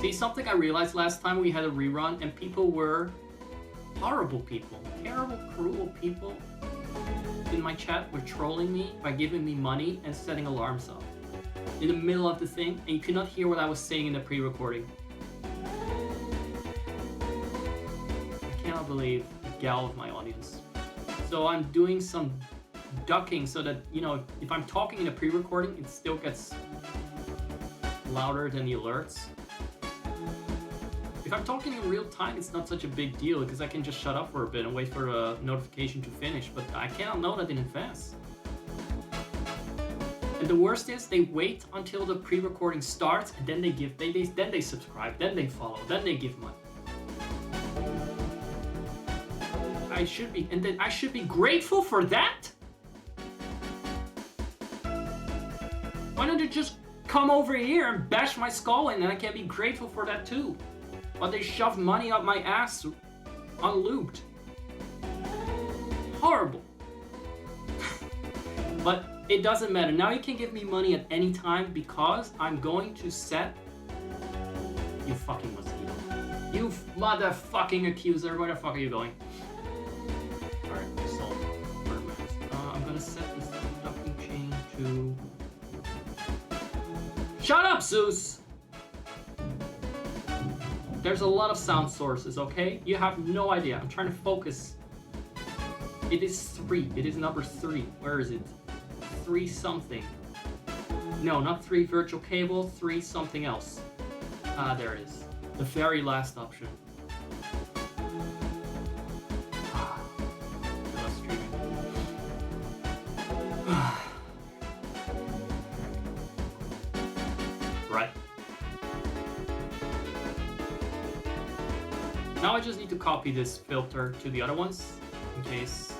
See, something I realized last time we had a rerun, and people were horrible people. Terrible, cruel people in my chat were trolling me by giving me money and setting alarms off in the middle of the thing, and you could not hear what I was saying in the pre-recording. I cannot believe the gal of my audience. So I'm doing some ducking so that, you know, if I'm talking in a pre-recording, it still gets louder than the alerts. If I'm talking in real time, it's not such a big deal because I can just shut up for a bit and wait for a notification to finish, but I cannot know that in advance. And the worst is they wait until the pre-recording starts and then they subscribe, then they follow, then they give money. I should be grateful for that? Why don't you just come over here and bash my skull in and I can be grateful for that too? But they shove money up my ass unlooped. Horrible. But it doesn't matter. Now you can give me money at any time because I'm going to set... You fucking mosquito. You motherfucking accuser. Where the fuck are you going? Alright, so... I'm gonna set this ducking chain to... Shut up, Zeus! There's a lot of sound sources, okay? You have no idea. I'm trying to focus. It is 3. It is number 3. Where is it? 3 something. No, not 3 virtual cable, 3 something else. Ah, there it is. The very last option. Right. Now I just need to copy this filter to the other ones in case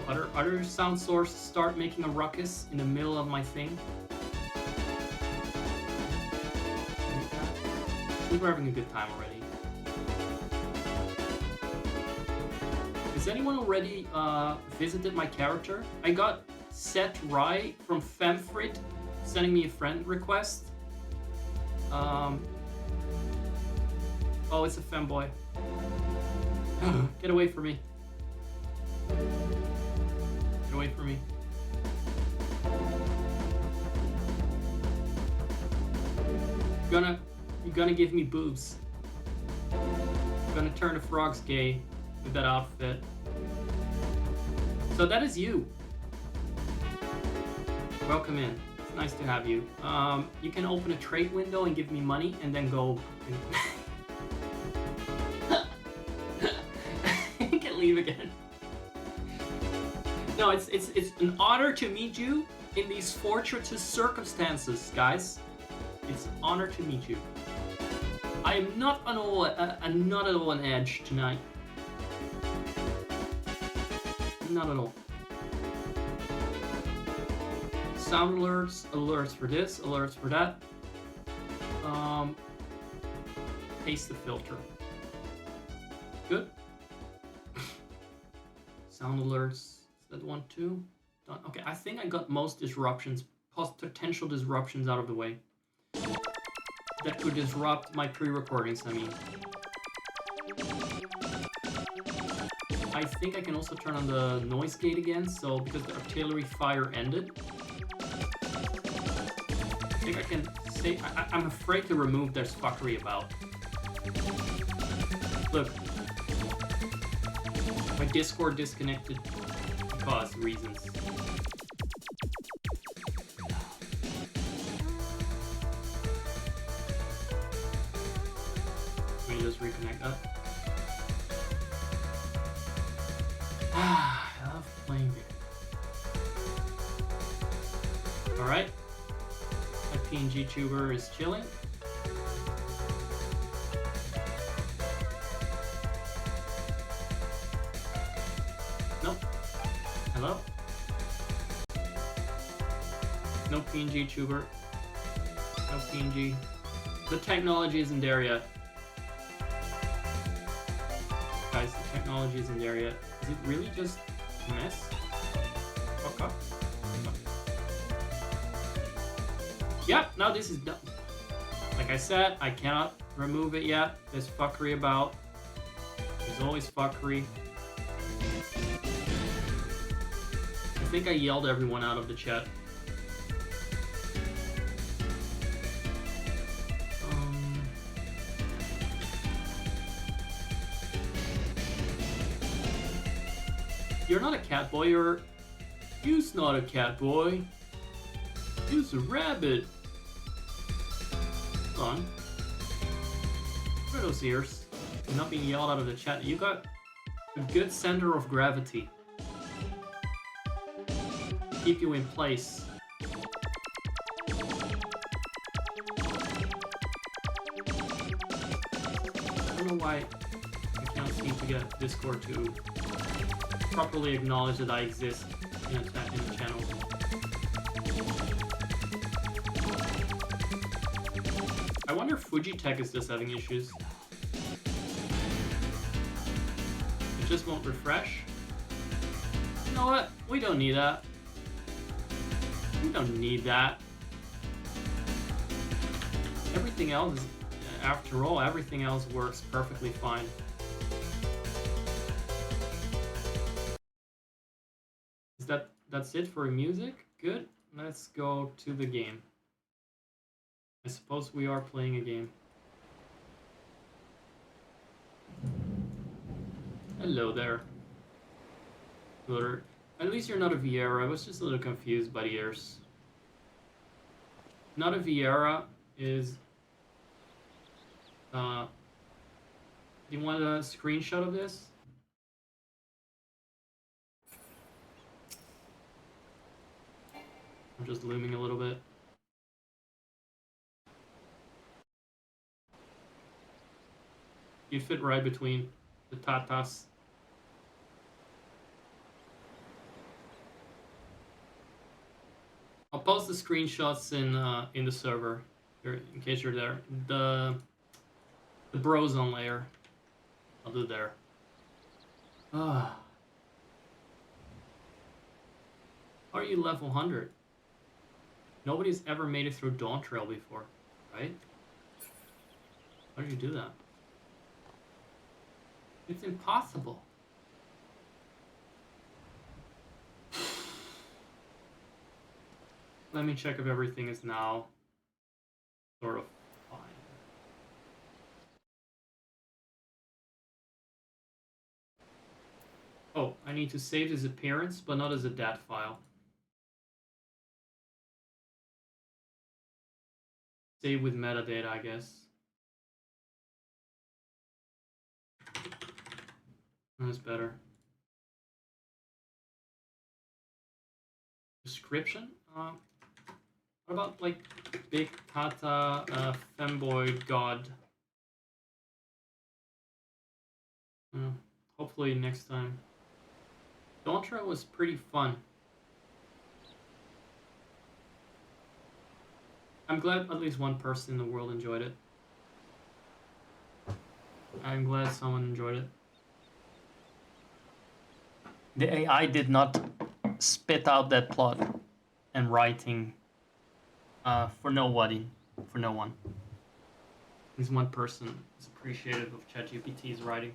other sound sources start making a ruckus in the middle of my thing. I think we're having a good time already. Has anyone already visited my character? I got Set Rai from Femfrit sending me a friend request. Oh, it's a femboy. Get away from me. Get away from me. You're gonna give me boobs. You're gonna turn the frogs gay with that outfit. So that is you. Welcome in. It's nice to have you. You can open a trade window and give me money and then go... You can leave again. No, it's an honor to meet you in these fortuitous circumstances, guys. It's an honor to meet you. I am not at all on edge tonight. Not at all. Sound alerts, alerts for this, alerts for that. Paste the filter. Good. Sound alerts. Is that one too? Done. Okay, I think I got most disruptions, potential disruptions out of the way. That could disrupt my pre-recordings, I mean. I think I can also turn on the noise gate again, so because the artillery fire ended. I think I can say... I'm afraid to remove there's fuckery about. Look. My Discord disconnected because reasons. Let me just reconnect that. I love playing it. Alright. My PNG tuber is chilling. Nope. Hello? No PNG tuber. No PNG. The technology isn't there yet. Guys, the technology isn't there yet. Is it really just a mess? Fuck up. Yep, now this is done. Like I said, I cannot remove it yet. There's fuckery about. There's always fuckery. I think I yelled everyone out of the chat. You're not a cat boy, you's not a cat boy. You's a rabbit. Hold on. What are those ears? You're not being yelled out of the chat. You got a good center of gravity. Keep you in place. I don't know why I can't seem to get Discord to properly acknowledge that I exist in the channel. I wonder if Fujitech is just having issues. It just won't refresh. You know what? We don't need that. We don't need that. Everything else, after all, everything else works perfectly fine. That's it for music? Good. Let's go to the game. I suppose we are playing a game. Hello there. At least you're not a Vieira. I was just a little confused by the ears. Not a Vieira is... do you want a screenshot of this? I'm just looming a little bit. You fit right between the tatas. I'll post the screenshots in the server, in case you're there. The Brozone layer, I'll do there. Ah, are you level 100? Nobody's ever made it through Dawn Trail before, right? How did you do that? It's impossible. Let me check if everything is now sort of fine. Oh, I need to save his appearance, but not as a DAT file. Save with metadata, I guess. That's better. Description? What about like Big Tata Femboy God? Hopefully next time. Dawn Trail was pretty fun. I'm glad at least one person in the world enjoyed it. I'm glad someone enjoyed it. The AI did not spit out that plot and writing for nobody, for no one. At least one person is appreciative of ChatGPT's writing.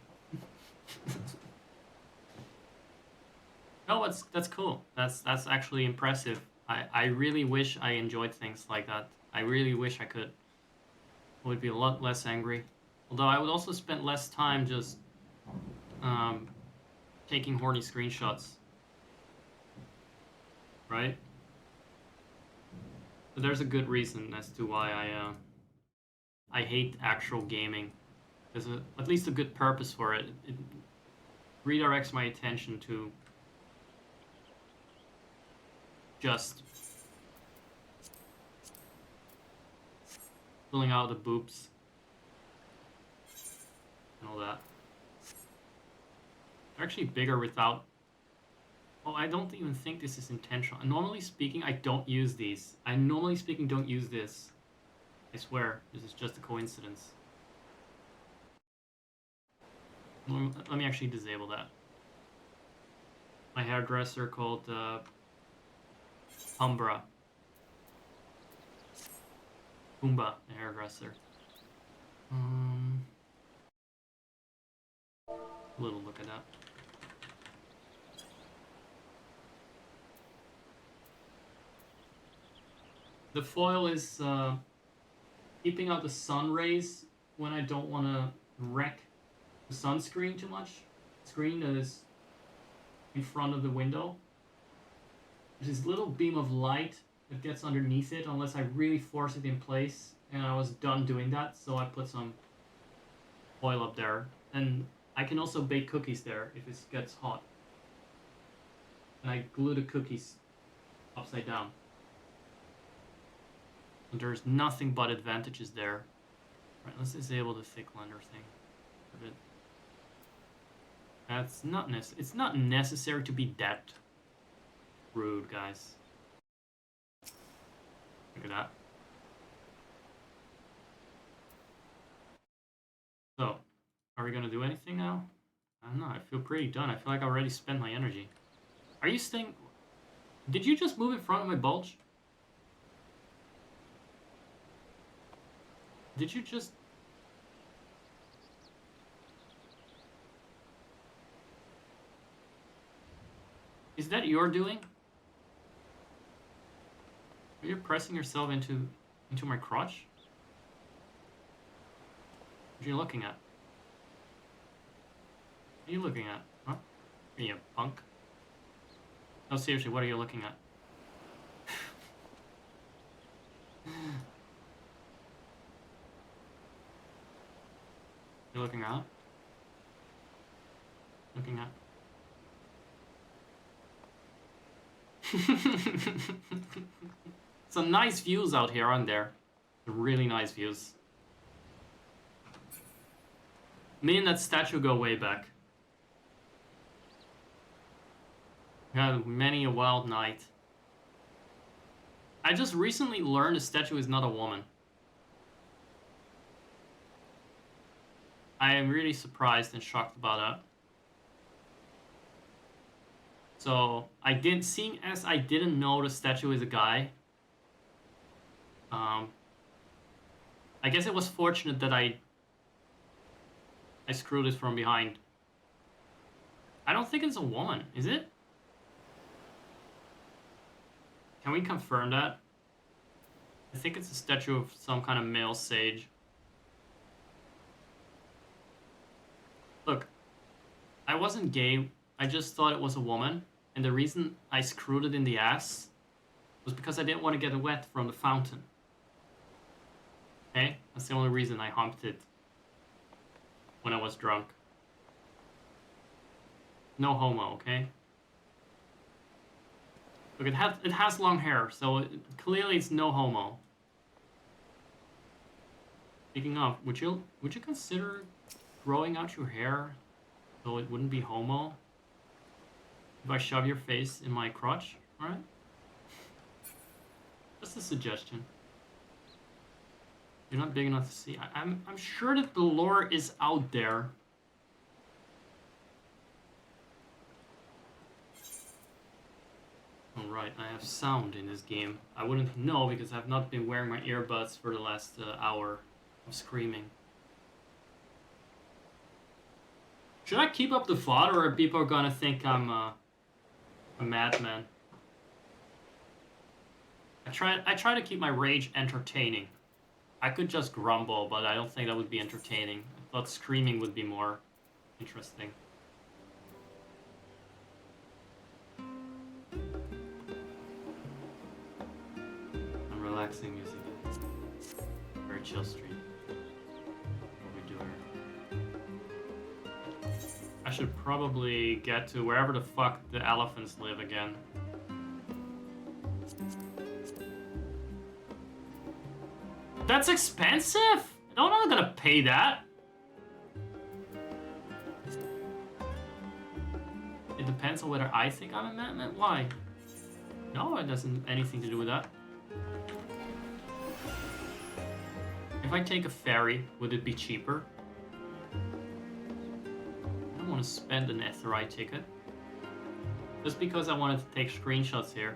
No, that's cool. That's actually impressive. I really wish I enjoyed things like that. I really wish I could. I would be a lot less angry. Although I would also spend less time just taking horny screenshots. Right? But there's a good reason as to why I hate actual gaming. There's at least a good purpose for it. It redirects my attention to just filling out the boobs and all that. They're actually bigger without... Oh, I don't even think this is intentional. Normally speaking, I don't use these. I normally speaking don't use this. I swear, this is just a coincidence. Let me actually disable that. My hairdresser called Umbra. Pumbaa, the hairdresser. A little look at that. The foil is keeping out the sun rays when I don't want to wreck the sunscreen too much. Screen that is in front of the window. There's this little beam of light that gets underneath it unless I really force it in place, and I was done doing that, so I put some foil up there. And I can also bake cookies there if it gets hot. And I glue the cookies upside down. And there's nothing but advantages there. Right, let's disable the thick blender thing. That's not it's not necessary to be that rude, guys. Look at that. So, are we gonna do anything now? I don't know, I feel pretty done. I feel like I already spent my energy. Are you staying... Did you just move in front of my bulge? Did you just... Is that your doing? Are you pressing yourself into my crotch? What are you looking at? What are you looking at? Huh? Are you a punk? No, seriously, what are you looking at? You're looking at? Looking at? Some nice views out here, aren't there? Really nice views. Me and that statue go way back. Had many a wild night. I just recently learned the statue is not a woman. I am really surprised and shocked about that. So I didn't, seeing as I didn't know the statue is a guy. I guess it was fortunate that I screwed it from behind. I don't think it's a woman, is it? Can we confirm that? I think it's a statue of some kind of male sage. Look, I wasn't gay. I just thought it was a woman. And the reason I screwed it in the ass was because I didn't want to get wet from the fountain. Okay? That's the only reason I humped it when I was drunk. No homo, okay? Look, it has long hair, so clearly it's no homo. Speaking of, would you consider growing out your hair so it wouldn't be homo? If I shove your face in my crotch, alright? Just a suggestion. You're not big enough to see. I'm sure that the lore is out there. Alright, I have sound in this game. I wouldn't know because I've not been wearing my earbuds for the last hour of screaming. Should I keep up the VOD, or are people gonna think I'm a madman? I try to keep my rage entertaining. I could just grumble, but I don't think that would be entertaining. I thought screaming would be more interesting. I'm relaxing music. Very chill stream. What we doing? I should probably get to wherever the fuck the elephants live again. That's expensive! No, I'm not gonna pay that. It depends on whether I think I'm a madman. Why? No, it doesn't anything to do with that. If I take a ferry, would it be cheaper? I don't want to spend an Etherite ticket. Just because I wanted to take screenshots here.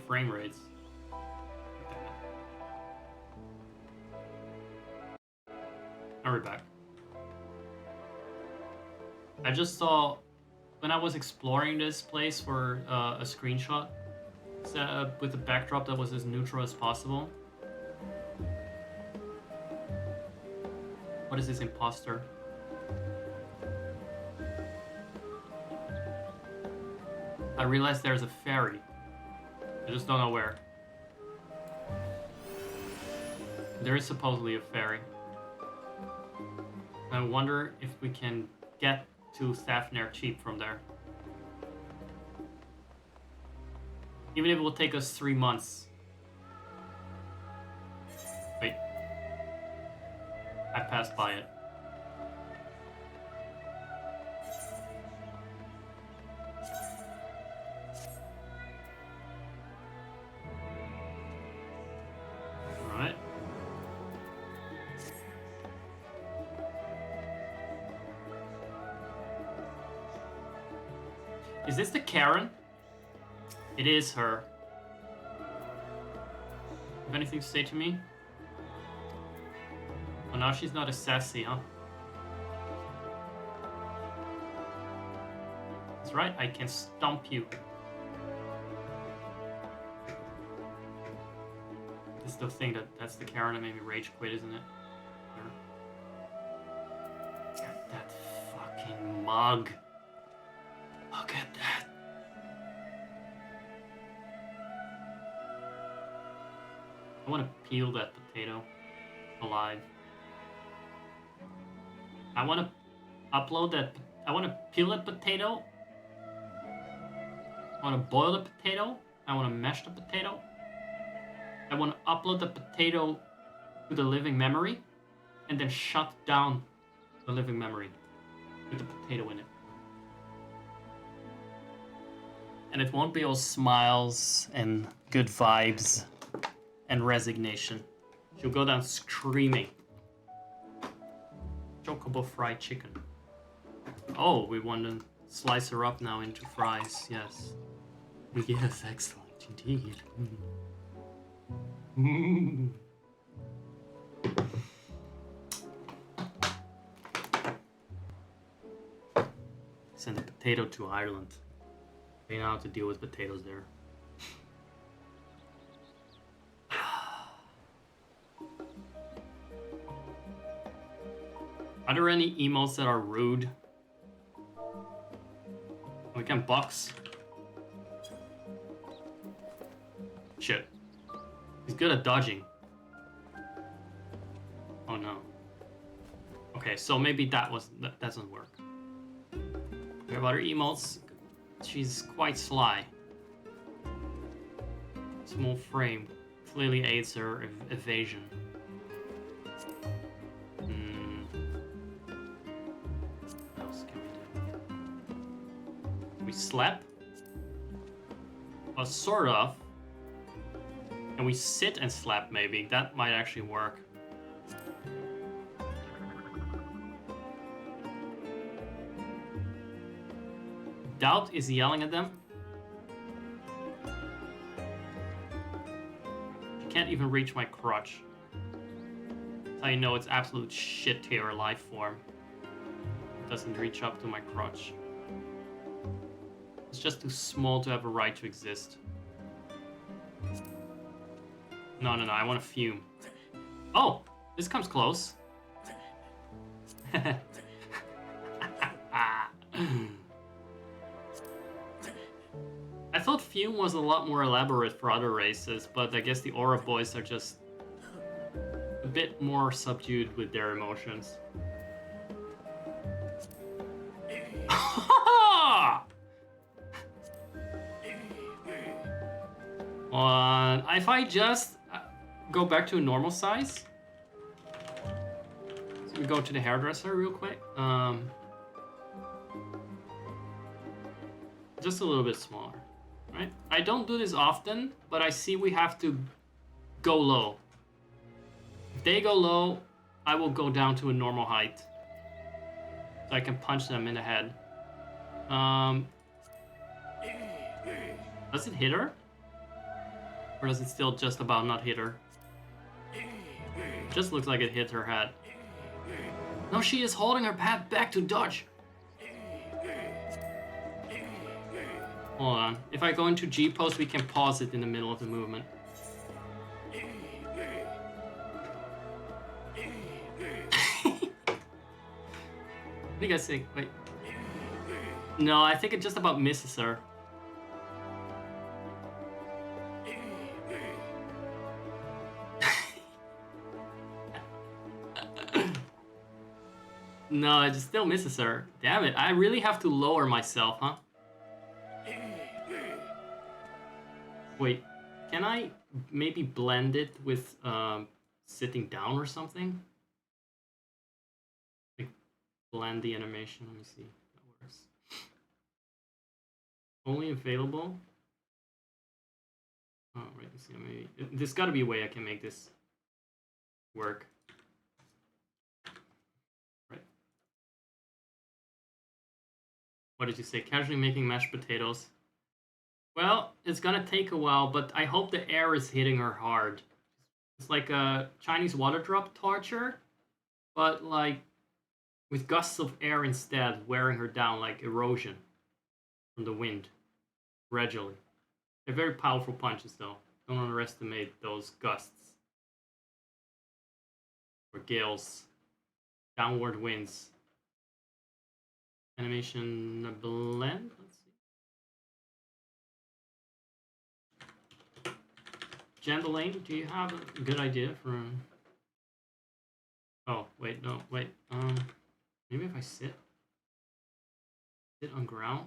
frame rates. Now we're back. I just saw, when I was exploring this place for a screenshot set up with a backdrop that was as neutral as possible. What is this imposter? I realized there's a ferry. I just don't know where. There is supposedly a ferry. I wonder if we can get to Thafnir cheap from there. Even if it will take us 3 months. Wait. I passed by it. Alright. Is this the Karen? It is her. Have anything to say to me? Oh, now she's not as sassy, huh? That's right, I can stomp you. This is the thing that's the Karen that made me rage quit, isn't it? That fucking mug. Look at that. I want to peel that potato alive. I want to upload that. I want to peel that potato. I want to boil the potato. I want to mash the potato. I want to upload the potato to the living memory and then shut down the living memory with the potato in it. And it won't be all smiles and good vibes and resignation. She'll go down screaming. Chocobo fried chicken. Oh, we want to slice her up now into fries. Yes. Yes, excellent indeed. Send a potato to Ireland. They know how to deal with potatoes there. Are there any emotes that are rude? We can box. Shit. He's good at dodging. Oh no. Okay, so maybe that doesn't work. We have other emotes. She's quite sly. Small frame clearly aids her evasion. What else can we do? We slap? Well, sort of. And we sit and slap maybe. That might actually work. Doubt is yelling at them. She can't even reach my crotch. That's how you know it's absolute shit tier life form. It doesn't reach up to my crotch. It's just too small to have a right to exist. No, I want to fume. Oh, this comes close. I thought fume was a lot more elaborate for other races, but I guess the Aura boys are just a bit more subdued with their emotions. If I just go back to a normal size, so we go to the hairdresser real quick. Just a little bit smaller, right? I don't do this often, but I see we have to go low. If they go low, I will go down to a normal height, so I can punch them in the head. Does it hit her? Or does it still just about not hit her? Just looks like it hit her head. No, she is holding her pad back to dodge. Hold on. If I go into G pose, we can pause it in the middle of the movement. What do you guys think? Wait. No, I think it just about misses her. No, it just still misses her. Damn it, I really have to lower myself, huh? Wait, can I maybe blend it with sitting down or something? Like, blend the animation, let me see if that works. Only available? Oh, right, let's see, maybe... There's gotta be a way I can make this work. Right. What did you say? Casually making mashed potatoes. Well, it's gonna take a while, but I hope the air is hitting her hard. It's like a Chinese water drop torture, but like with gusts of air instead, wearing her down like erosion from the wind, gradually. They're very powerful punches though. Don't underestimate those gusts. Or gales. Downward winds. Animation blend? Let's see. Jandalane, do you have a good idea for... Oh, wait, no, wait. Maybe if I sit on ground,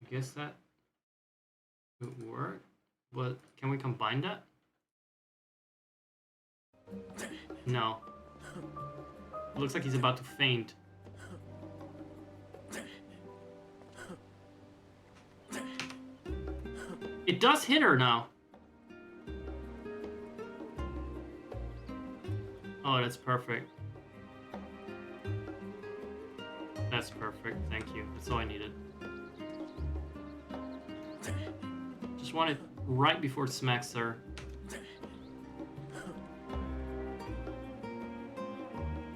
I guess that would work. But can we combine that? No. It looks like he's about to faint. It does hit her now. Oh, that's perfect. That's perfect. Thank you. That's all I needed. Just want it right before it smacks her.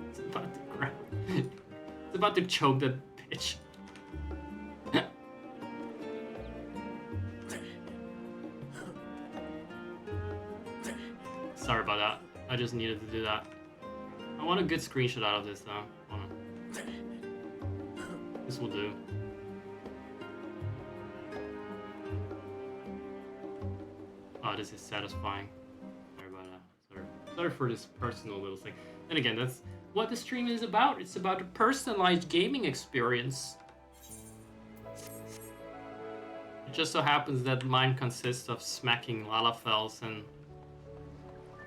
It's about to grab. It's about to choke that bitch. Sorry about that. I just needed to do that. I want a good screenshot out of this though. This will do. Oh, this is satisfying. Sorry about that. Sorry for this personal little thing. And again, that's what the stream is about. It's about a personalized gaming experience. It just so happens that mine consists of smacking Lalafells and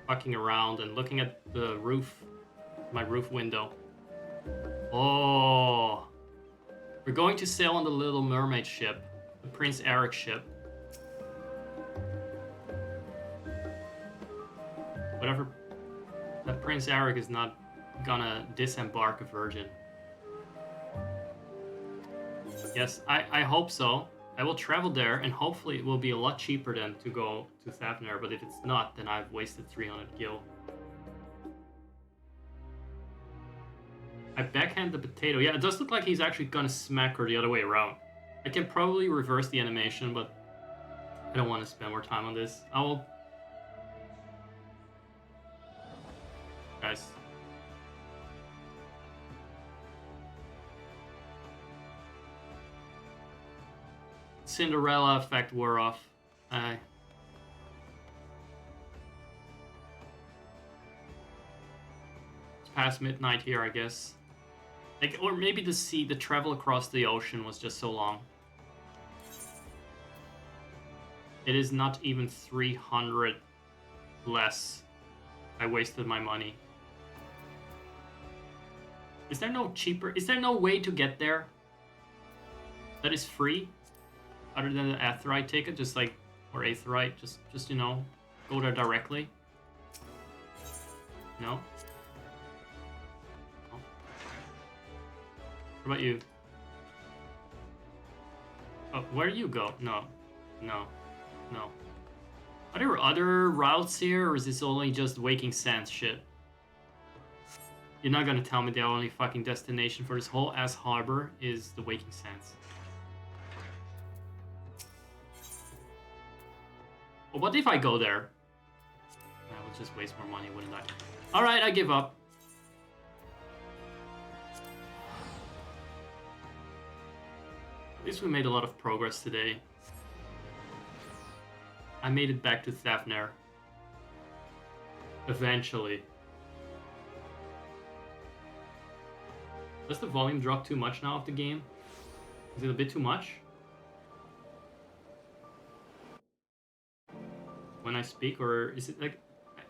fucking around and looking at the roof, my roof window. Oh, we're going to sail on the Little Mermaid ship, the Prince Eric ship. Whatever, that Prince Eric is not gonna disembark a virgin. Yes, I hope so. I will travel there, and hopefully it will be a lot cheaper than to go to Thavnair, but if it's not, then I've wasted 300 gil. I backhand the potato. Yeah, it does look like he's actually gonna smack her the other way around. I can probably reverse the animation, but I don't want to spend more time on this. I will... Guys. Cinderella effect wore off. It's past midnight here, I guess. Like, or maybe the travel across the ocean was just so long. It is not even 300 less. I wasted my money. Is there no cheaper? Is there no way to get there that is free? Other than the Aetheryte ticket, just like, or Aetheryte, just you know, go there directly. No? No. What about you? Oh, where do you go? No. No. No. Are there other routes here, or is this only just Waking Sands shit? You're not gonna tell me the only fucking destination for this whole ass harbor is the Waking Sands. Well, what if I go there? I would just waste more money, wouldn't I? Alright, I give up. At least we made a lot of progress today. I made it back to Thavner. Eventually. Does the volume drop too much now of the game? Is it a bit too much? When I speak, or is it like...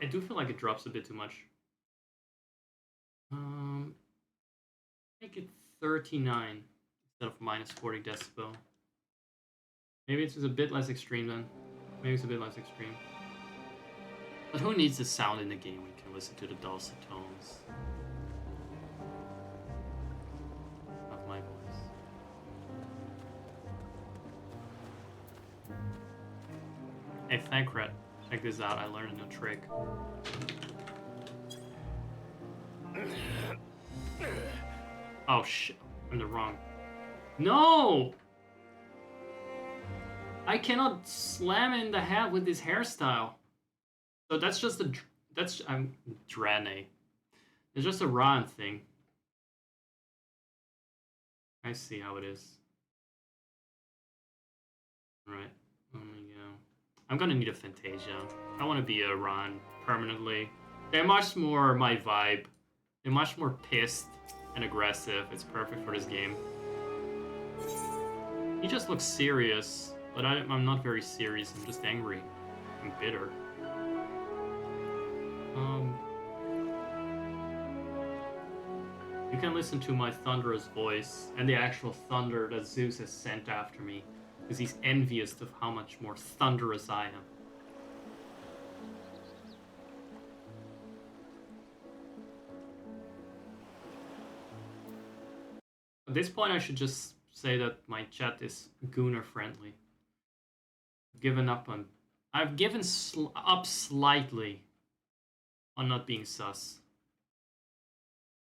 I do feel like it drops a bit too much. Make it 39 instead of minus 40 decibel. Maybe it's just a bit less extreme then. Maybe it's a bit less extreme. But who needs the sound in the game when you can listen to the dulcet tones of my voice? Hey, Thankred, check this out. I learned a new trick. Oh shit, I'm the wrong. No! I cannot slam in the head with this hairstyle. So that's just a... I'm Drane. It's just a Ron thing. I see how it is. Right. Oh my god. I'm gonna need a Fantasia. I want to be a Ron permanently. They're much more my vibe. They're much more pissed and aggressive. It's perfect for this game. He just looks serious, but I'm not very serious. I'm just angry. I'm bitter. You can listen to my thunderous voice and the actual thunder that Zeus has sent after me, because he's envious of how much more thunderous I am. At this point, I should just say that my chat is Gooner friendly. I've given up slightly on not being sus.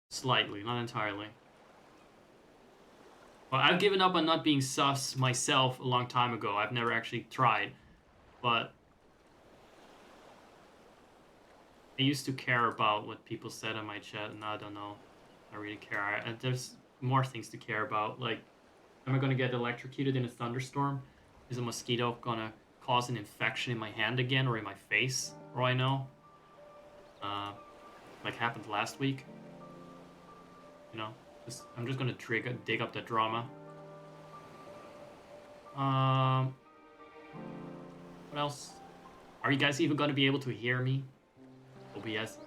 Slightly, not entirely. Well, I've given up on not being sus myself a long time ago. I've never actually tried, but I used to care about what people said in my chat, and I don't know. I really care. There's more things to care about. Like, am I gonna get electrocuted in a thunderstorm? Is a mosquito gonna cause an infection in my hand again or in my face? For all I know, like happened last week. You know, I'm just gonna dig up the drama. What else? Are you guys even gonna be able to hear me? OBS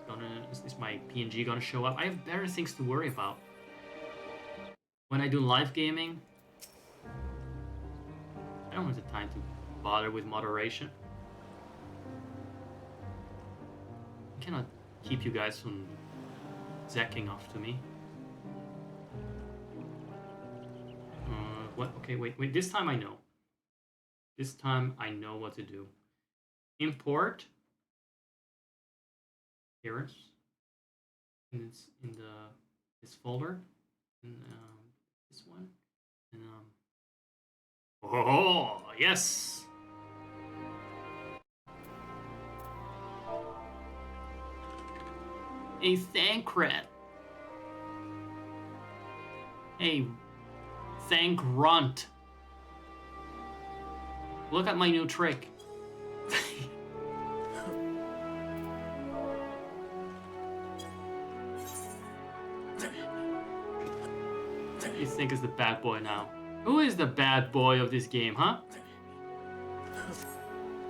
is my PNG gonna show up? I have better things to worry about. When I do live gaming, I don't have the time to bother with moderation. I cannot keep you guys from zacking off to me. What? Okay, wait. This time I know. This time I know what to do. Import. Appearance. And it's in this folder. And this one. And oh yes. A Thankred. Hey, Thank Runt. Look at my new trick. You think is the bad boy now? Who is the bad boy of this game, huh?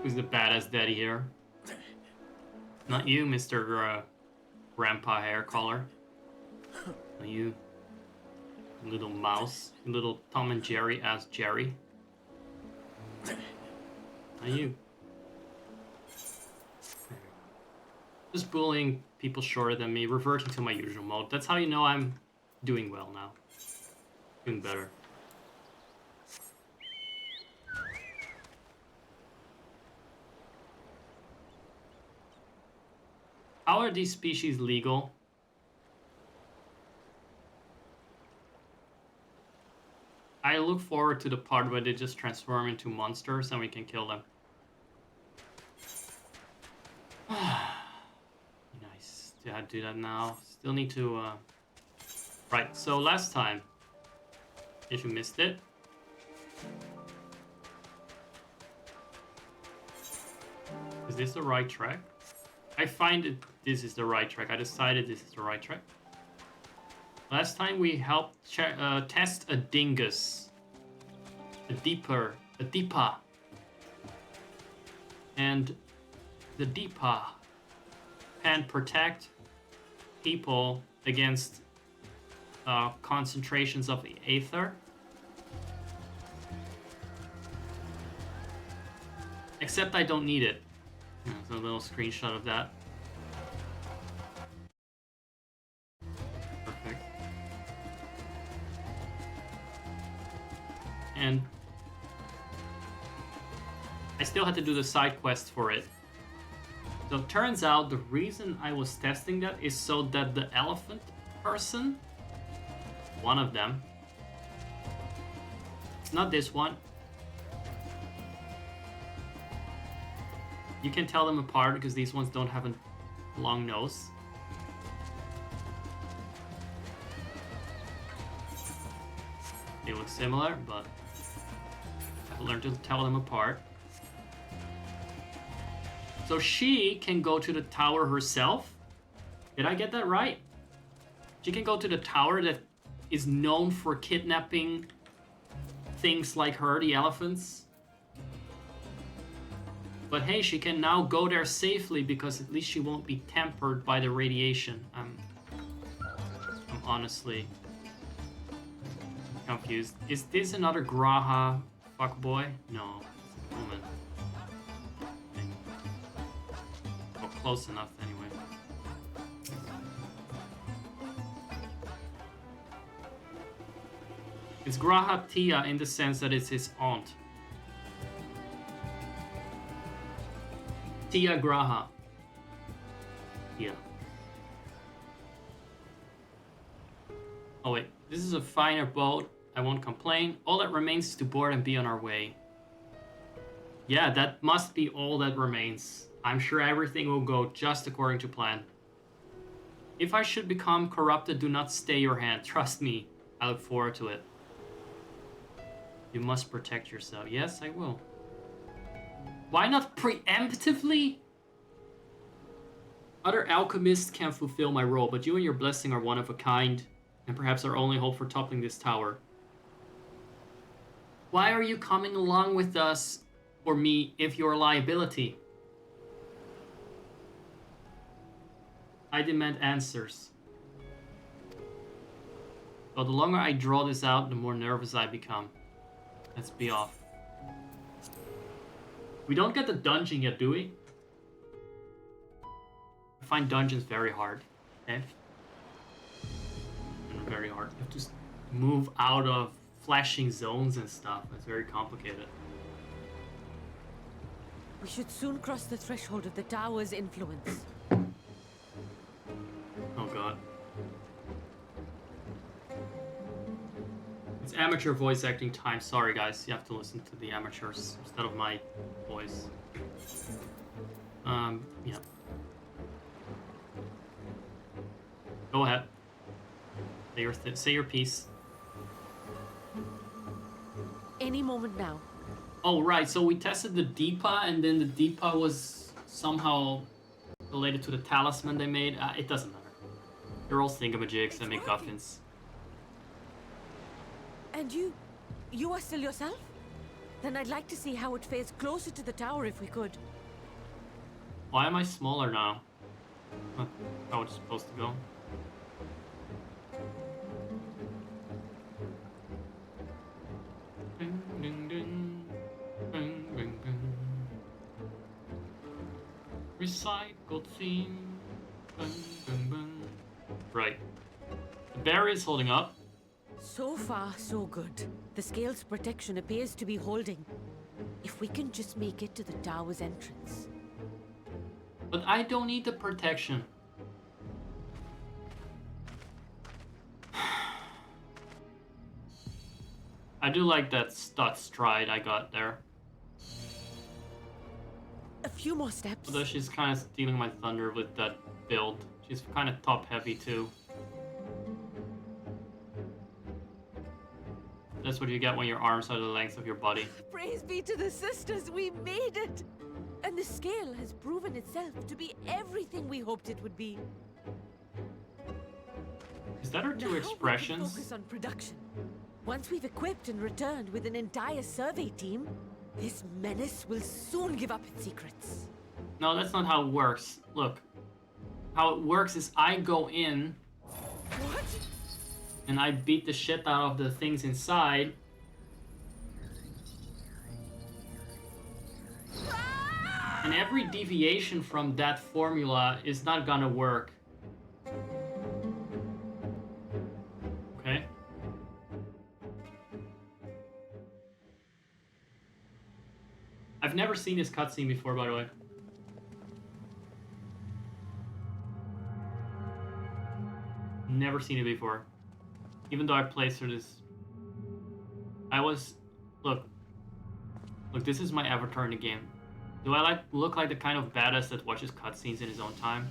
Who's the badass daddy here? Not you, Mr. Grandpa Hair Collar. Not you. Little mouse, little Tom and Jerry as Jerry. Not you. Just bullying people shorter than me, reverting to my usual mode. That's how you know I'm doing well now. Doing better. How are these species legal? I look forward to the part where they just transform into monsters and we can kill them. Nice. Yeah, I do that now. Still need to... Right, so last time, if you missed it, is this the right track? I find it this is the right track. I decided this is the right track. Last time we helped test a dingus, a deepa, and the deepa can protect people against concentrations of aether. Except I don't need it. There's a little screenshot of that. Perfect. And I still had to do the side quest for it. So it turns out the reason I was testing that is so that the elephant person, one of them, it's not this one, you can tell them apart because these ones don't have a long nose. They look similar, but I've learned to tell them apart. So she can go to the tower herself. Did I get that right? She can go to the tower that is known for kidnapping things like her, the elephants. But hey, she can now go there safely because at least she won't be tempered by the radiation. I'm honestly confused. Is this another Graha fuckboy? No, it's a woman. Well, close enough anyway. It's Graha Tia in the sense that it's his aunt. Tia Graha. Tia. Oh wait, this is a finer boat. I won't complain. All that remains is to board and be on our way. Yeah, that must be all that remains. I'm sure everything will go just according to plan. If I should become corrupted, do not stay your hand. Trust me, I look forward to it. You must protect yourself. Yes, I will. Why not preemptively? Other alchemists can fulfill my role, but you and your blessing are one of a kind, and perhaps our only hope for toppling this tower. Why are you coming along with us, or me, if you're a liability? I demand answers. So the longer I draw this out, the more nervous I become. Let's be off. We don't get the dungeon yet, do we? I find dungeons very hard. Okay? Very hard. You have to just move out of flashing zones and stuff. It's very complicated. We should soon cross the threshold of the tower's influence. Oh god. It's amateur voice acting time. Sorry guys, you have to listen to the amateurs instead of my voice. Yeah. Go ahead. Say your piece. Any moment now. Oh right, so we tested the Deepa, and then the Deepa was somehow related to the talisman they made. It doesn't matter. They're all thingamajigs and MacGuffins. And you are still yourself? Then I'd like to see how it fares closer to the tower if we could. Why am I smaller now? Huh, how it's supposed to go. Ding, ding, ding. Bing, bing, bing. Recycled theme. Bing, bing, bing. Right. The barrier is holding up. So far, so good. The scale's protection appears to be holding. If we can just make it to the tower's entrance. But I don't need the protection. I do like that stud stride I got there. A few more steps. Although she's kind of stealing my thunder with that build. She's kind of top heavy too. That's what you get when your arms are the length of your body. Praise be to the sisters, we made it! And the scale has proven itself to be everything we hoped it would be. Is that her two Now expressions? we can focus on production. Once we've equipped and returned with an entire survey team, this menace will soon give up its secrets. No, that's not how it works. Look, how it works is I go in What? and I beat the shit out of the things inside. And every deviation from that formula is not gonna work. Okay? I've never seen this cutscene before, by the way. Never seen it before. Even though I played through this. Look, this is my avatar in the game. Do I look like the kind of badass that watches cutscenes in his own time?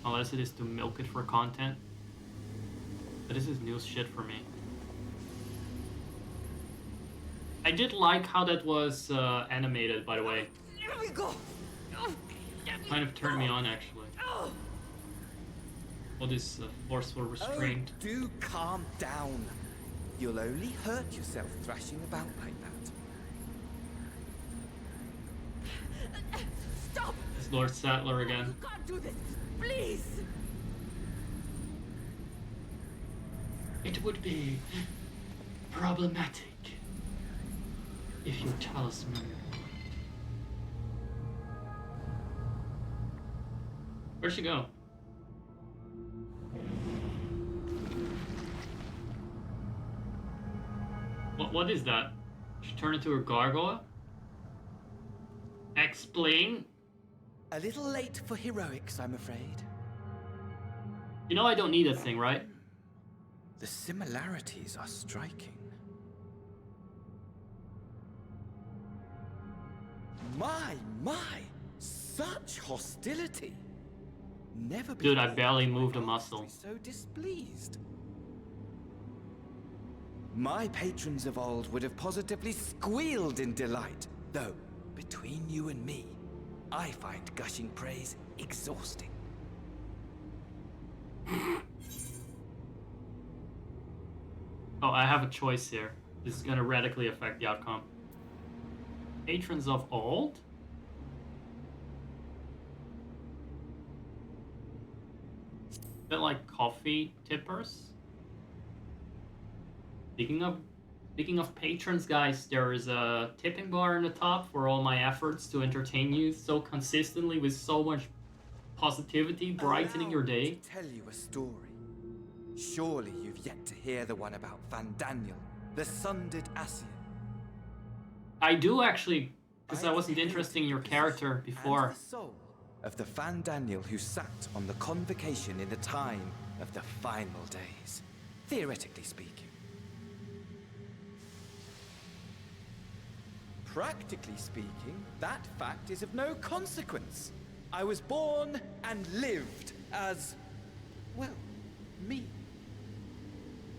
Unless it is to milk it for content. But this is new shit for me. I did like how that was animated, by the way. Here we go! Kind of turned me on, actually. All this forceful restraint. Oh, do calm down. You'll only hurt yourself thrashing about like that. Stop! It's Lord Sattler again. You can't do this! Please! It would be problematic if you talisman. Where'd she go? What is that? She turned into a gargoyle? Explain? A little late for heroics, I'm afraid. You know I don't need that thing, right? The similarities are striking. My! Such hostility! Never before Dude, I barely have moved a I muscle. been so displeased. My patrons of old would have positively squealed in delight, though, between you and me, I find gushing praise exhausting. Oh, I have a choice here. This is gonna radically affect the outcome. Patrons of old? Bit like coffee tippers? Speaking of patrons, guys, there is a tipping bar in the top for all my efforts to entertain you so consistently with so much positivity, brightening your day. Allow me to tell you a story. Surely you've yet to hear the one about Van Daniel, the sundered Asian. I do actually, because I wasn't interested in your character before. And the soul of the Van Daniel who sat on the convocation in the time of the final days, theoretically speaking. Practically speaking, that fact is of no consequence. I was born and lived as, well, me.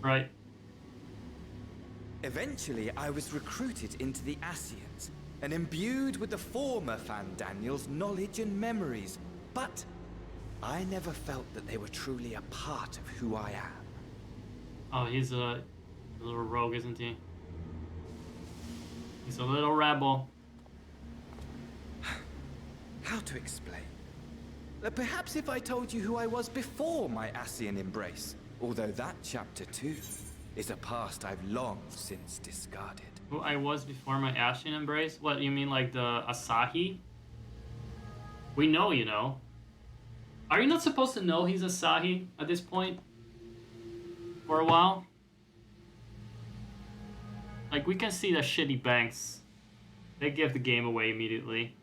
Right. Eventually, I was recruited into the Asians and imbued with the former Van Daniel's knowledge and memories, but I never felt that they were truly a part of who I am. Oh, he's a little rogue, isn't he? He's a little rebel. How to explain? Perhaps if I told you who I was before my Asian embrace, although that chapter too is a past I've long since discarded. Who I was before my Ashen embrace? What, you mean like the Asahi? We know, you know. Are you not supposed to know he's Asahi at this point? For a while? Like, we can see the shitty banks. They give the game away immediately.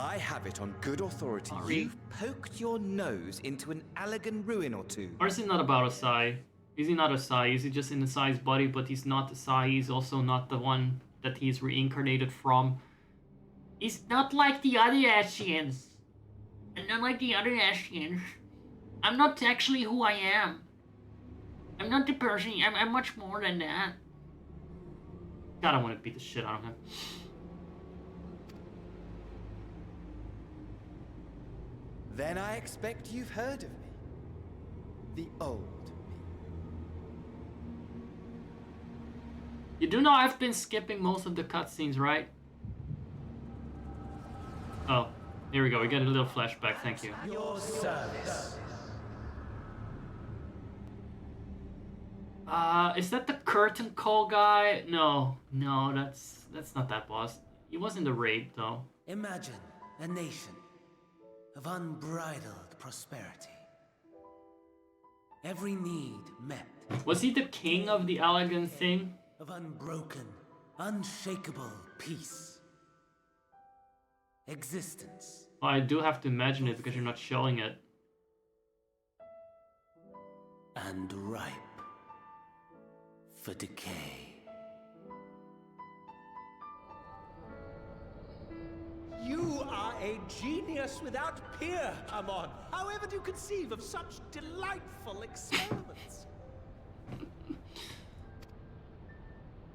I have it on good authority. Sorry. You've poked your nose into an Allegan ruin or two. Or is it not about Asai? Is he not Asai? Is he just in Asai's body, but he's not Asai? He's also not the one that he's reincarnated from. He's not like the other Ascians. I'm not like the other Ascians. I'm not actually who I am. I'm not the person. I'm much more than that. God, I want to beat the shit out of him. Then I expect you've heard of me. The old me. You do know I've been skipping most of the cutscenes, right? Oh, here we go. We get a little flashback. Thank you. Your service. Is that the curtain call guy? No, that's not that boss. He was in the raid though. Imagine a nation of unbridled prosperity. Every need met. Was he the king of the Allegan thing? Of unbroken, unshakable peace. Existence. Well, I do have to imagine it because you're not showing it. And ripe for decay. You are a genius without peer, Amon. However do you conceive of such delightful experiments?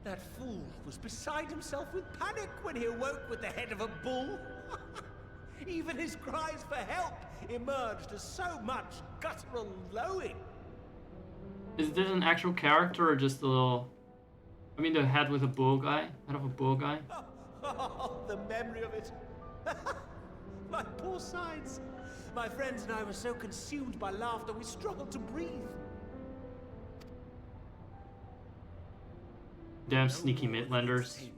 That fool was beside himself with panic when he awoke with the head of a bull. Even his cries for help emerged as so much guttural lowing. Is this an actual character or just a little... I mean the head with a bull guy? Head of a bull guy? Oh, the memory of it. My poor sides. My friends and I were so consumed by laughter we struggled to breathe. Damn sneaky Midlanders.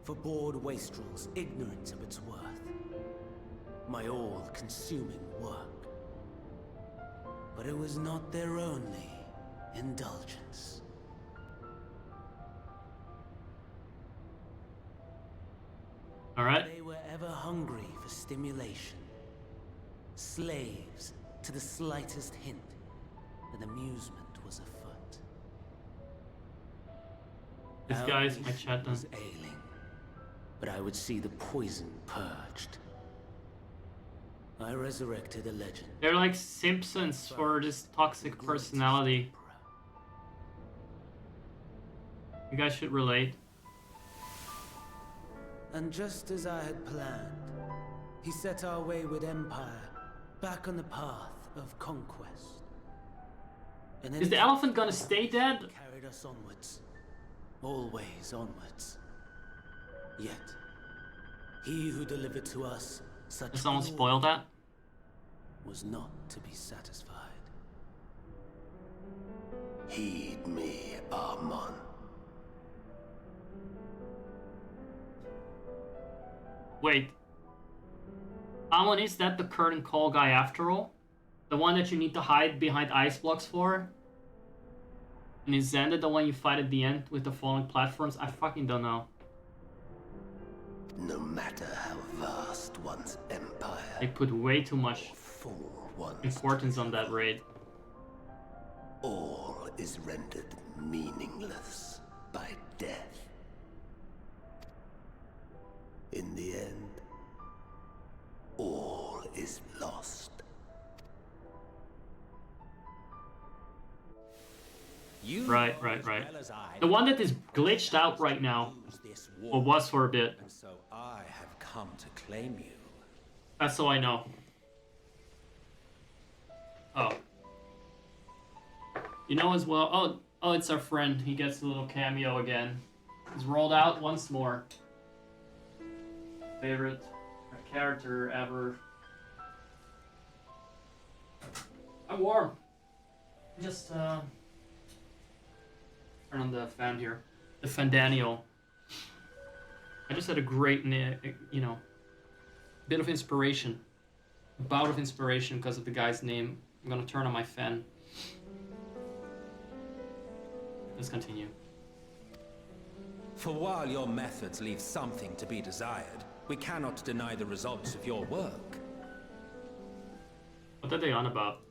For bored wastrels ignorant of its worth. My all-consuming work. But it was not their only indulgence. Alright. They were ever hungry for stimulation. Slaves to the slightest hint that amusement was afoot. This Our guy's my nation chat done. was ailing, but I would see the poison purged. I resurrected a legend. They're like Simpsons for this toxic personality. You guys should relate. And just as I had planned, he set our wayward empire back on the path of conquest. And Is the elephant gonna stay dead? carried us onwards, always onwards. Yet, he who delivered to us such Did someone glory spoil that? was not to be satisfied. Heed me, Amon. Wait. Amon, is that the curtain call guy after all? The one that you need to hide behind ice blocks for? And is Xander the one you fight at the end with the falling platforms? I fucking don't know. No matter how vast one's empire, They put way too much full one's importance on that raid. all is rendered meaningless by death. In the end, all is lost. You Right. The one that is glitched out right now, or was for a bit. And so I have come to claim you. That's so I know. Oh. You know as well. Oh, it's our friend. He gets a little cameo again. He's rolled out once more. Favorite character ever. I'm warm. Just turn on the fan here. The fan Daniel. I just had a great, bit of inspiration. A bout of inspiration because of the guy's name. I'm gonna turn on my fan. Let's continue. For while your methods leave something to be desired, We cannot deny the results of your work. What are they on about?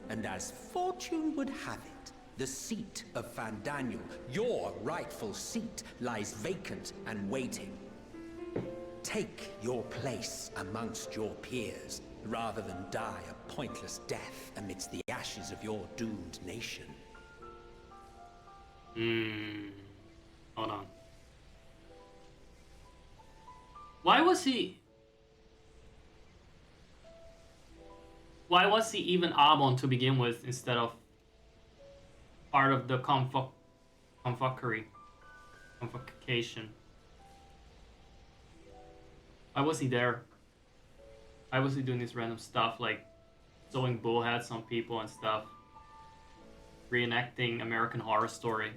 And as fortune would have it, the seat of Fandaniel, your rightful seat, lies vacant and waiting. Take your place amongst your peers, rather than die a pointless death amidst the ashes of your doomed nation. Hold on. Why was he even Amon to begin with instead of part of the convocation? Why was he there? Why was he doing this random stuff like sewing bullheads on people and stuff? Reenacting American Horror Story.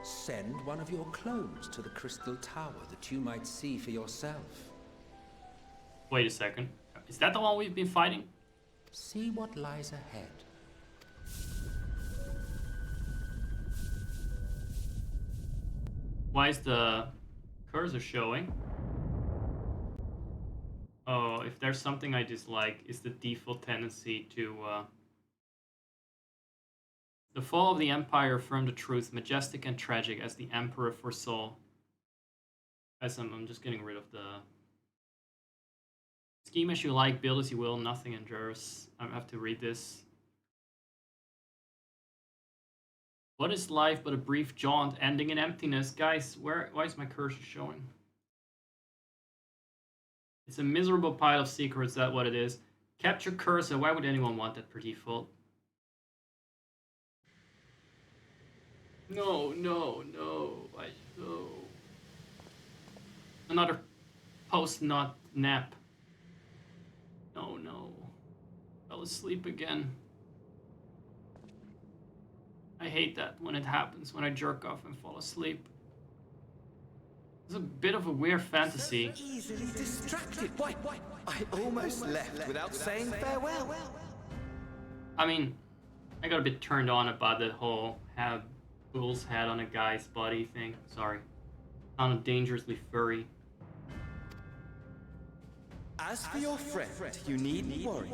Send one of your clones to the Crystal Tower that you might see for yourself. Wait a second. Is that the one we've been fighting? See what lies ahead. Why is the cursor showing? Oh, if there's something I dislike, it's the default tendency to... The fall of the Empire affirmed the truth, majestic and tragic, as the Emperor foresaw. Guys, I'm just getting rid of the... Scheme as you like, build as you will, nothing endures. I have to read this. What is life but a brief jaunt, ending in emptiness? Guys, why is my cursor showing? It's a miserable pile of secrets, that's what it is. Capture cursor, why would anyone want that per default? No. Another post-nut nap. No. Fell asleep again. I hate that when it happens, when I jerk off and fall asleep. It's a bit of a weird fantasy. So easily distracted. Why? I almost left without saying farewell. I mean, I got a bit turned on about the whole have bull's head on a guy's body thing. Sorry. Sounded dangerously furry. As for your friend, you needn't worry.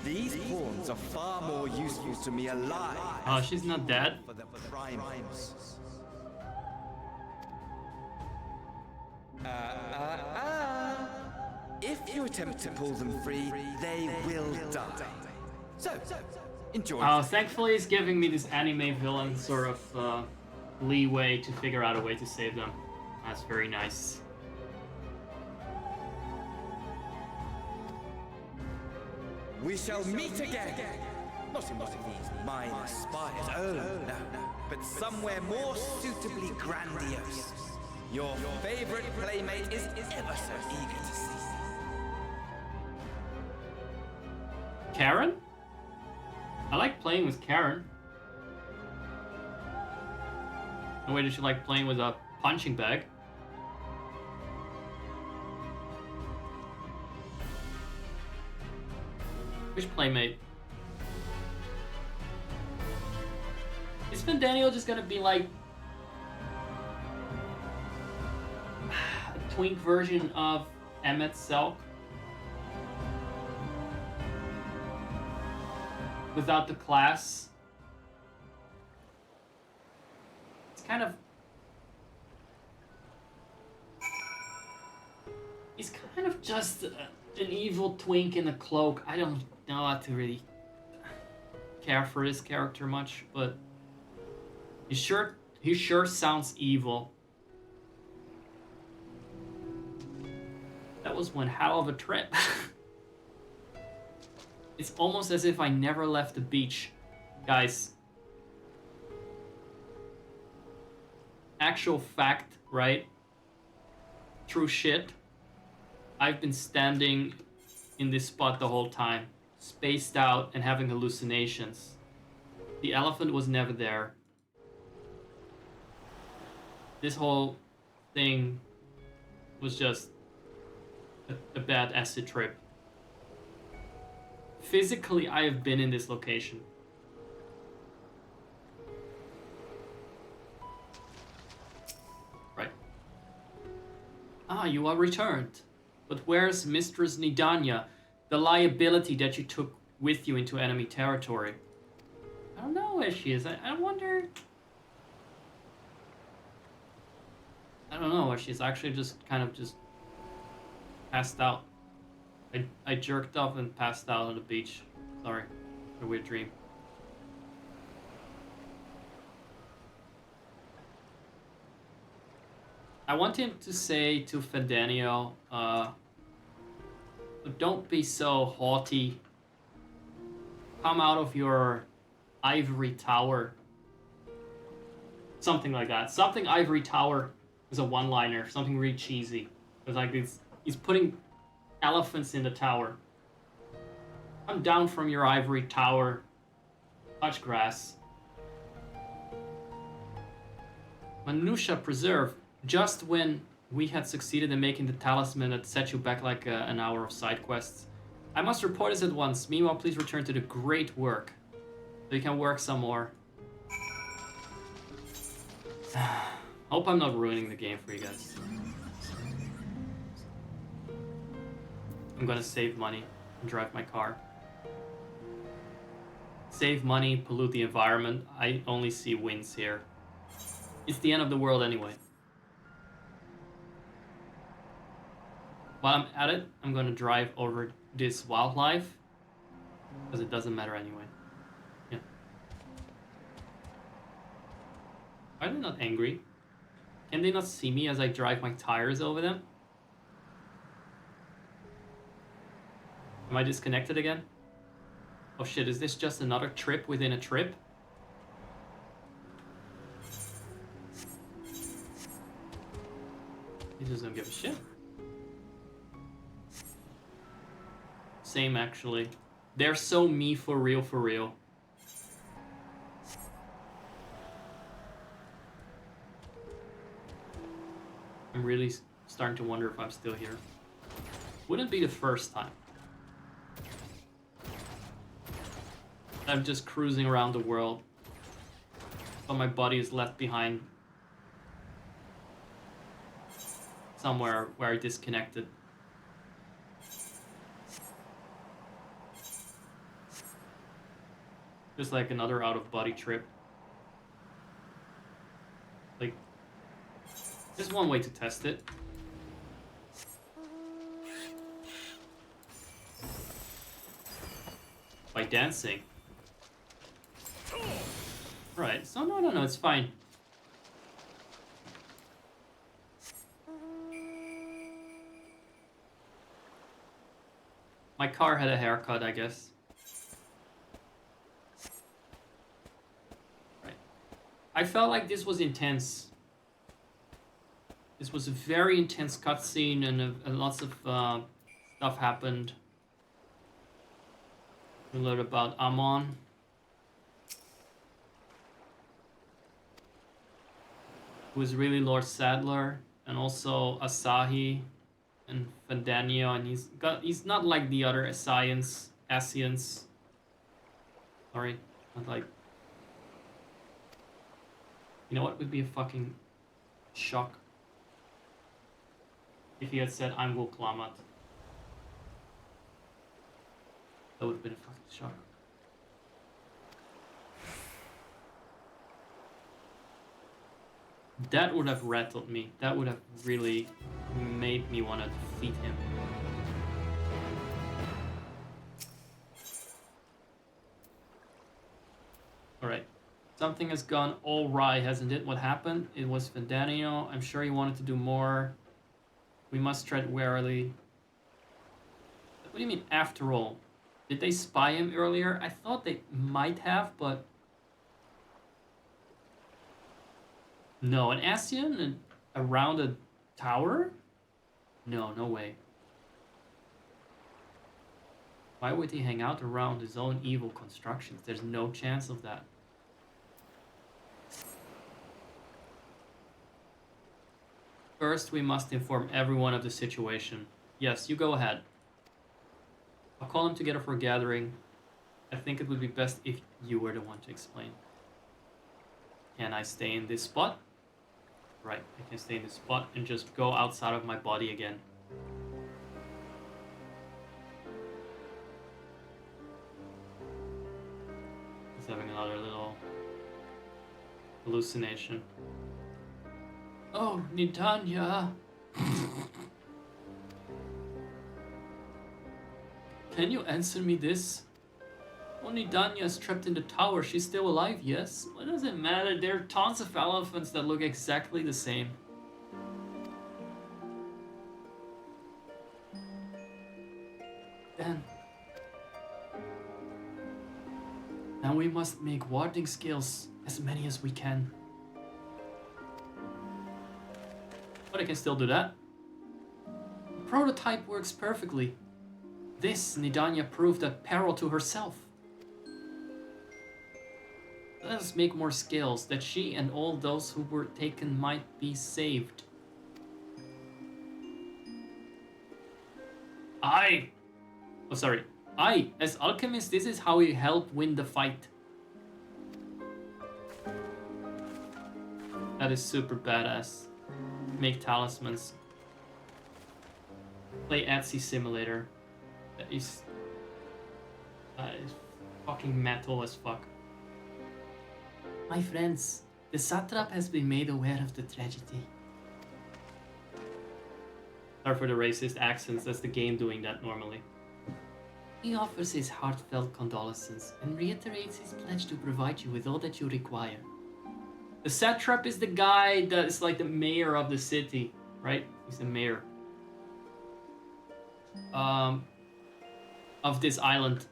These pawns are far more useful to me alive. Oh, she's not dead? For the primals. If you attempt to pull them free, they will die. So, enjoy. Oh, thankfully it's giving me this anime villain sort of leeway to figure out a way to save them. That's very nice. We shall meet again. Not in one of these minor spires, no. But somewhere more suitably grandiose. Your favorite playmate is ever so eager to see. Karen? I like playing with Karen. No way does she like playing with a punching bag. Which playmate? Is Daniel just gonna be like a twink version of Emmett Selk? Without the class? It's kind of... He's kind of just an evil twink in a cloak. I don't know how to really care for this character much, but he sure sounds evil. That was one hell of a trip. It's almost as if I never left the beach. Guys. Actual fact, right? True shit. I've been standing in this spot the whole time. Spaced out and having hallucinations. The elephant was never there. This whole thing was just a bad acid trip. Physically, I have been in this location. Ah, you are returned. But where's Mistress Nidanya, the liability that you took with you into enemy territory? I don't know where she is. I wonder... I don't know where she is. Actually just kind of just passed out. I jerked off and passed out on the beach. Sorry. A weird dream. I want him to say to Fandanio, don't be so haughty. Come out of your ivory tower. Something like that. Something ivory tower is a one-liner. Something really cheesy. It's like he's putting elephants in the tower. Come down from your ivory tower. Touch grass. Manusha Preserve. Just when we had succeeded in making the talisman that set you back like an hour of side quests. I must report this at once. Meanwhile, please return to the great work. So you can work some more. Hope I'm not ruining the game for you guys. I'm gonna save money and drive my car. Save money, pollute the environment. I only see wins here. It's the end of the world anyway. While I'm at it, I'm gonna drive over this wildlife. Because it doesn't matter anyway. Yeah. Why are they not angry? Can they not see me as I drive my tires over them? Am I disconnected again? Oh shit, is this just another trip within a trip? He just don't give a shit. Same actually. They're so me for real, for real. I'm really starting to wonder if I'm still here. Wouldn't be the first time. I'm just cruising around the world. But my body is left behind. Somewhere where I disconnected. Just like another out-of-body trip. Like, there's one way to test it. By dancing. Right, so no, it's fine. My car had a haircut, I guess. Right. I felt like this was intense. This was a very intense cutscene and lots of stuff happened. We learned about Amon. Who is really Lord Sadler, and also Asahi and Fandanio, and he's not like the other Asians. Sorry, not like. You know what would be a fucking shock? If he had said, I'm Wulklamat. That would have been a fucking shock. That would have rattled me. That would have really made me want to defeat him. Alright. Something has gone all right, hasn't it? What happened? It was Fandanio. I'm sure he wanted to do more. We must tread warily. What do you mean, after all? Did they spy him earlier? I thought they might have, but... No, an Asian around a tower? No, no way. Why would he hang out around his own evil constructions? There's no chance of that. First, we must inform everyone of the situation. Yes, you go ahead. I'll call them together for a gathering. I think it would be best if you were the one to explain. Can I stay in this spot? Right, I can stay in this spot and just go outside of my body again. He's having another little hallucination. Oh, Nidanya! Can you answer me this? Only Danya is trapped in the tower. She's still alive, yes? What does it matter? There are tons of elephants that look exactly the same. Then we must make warding skills, as many as we can. But I can still do that. The prototype works perfectly. This, Nidanya proved a peril to herself. Let us make more skills, that she and all those who were taken might be saved. I, as alchemist, this is how we help win the fight. That is super badass. Make talismans. Play Etsy Simulator. That is fucking metal as fuck. My friends, the satrap has been made aware of the tragedy. Sorry for the racist accents, that's the game doing that normally. He offers his heartfelt condolences and reiterates his pledge to provide you with all that you require. The satrap is the guy that is like the mayor of the city, right? He's the mayor. Of this island.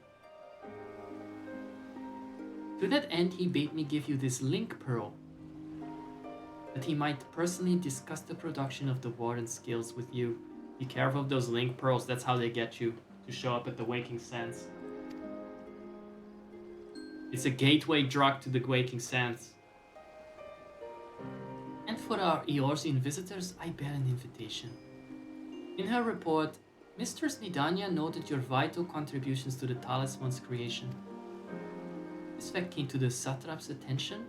To that end, he bade me give you this link pearl, that he might personally discuss the production of the warden skills with you. Be careful of those link pearls, that's how they get you to show up at the Waking Sands. It's a gateway drug to the Waking Sands. And for our Eorzean visitors, I bear an invitation. In her report, Mistress Nidanya noted your vital contributions to the talisman's creation. This fact came to the satrap's attention,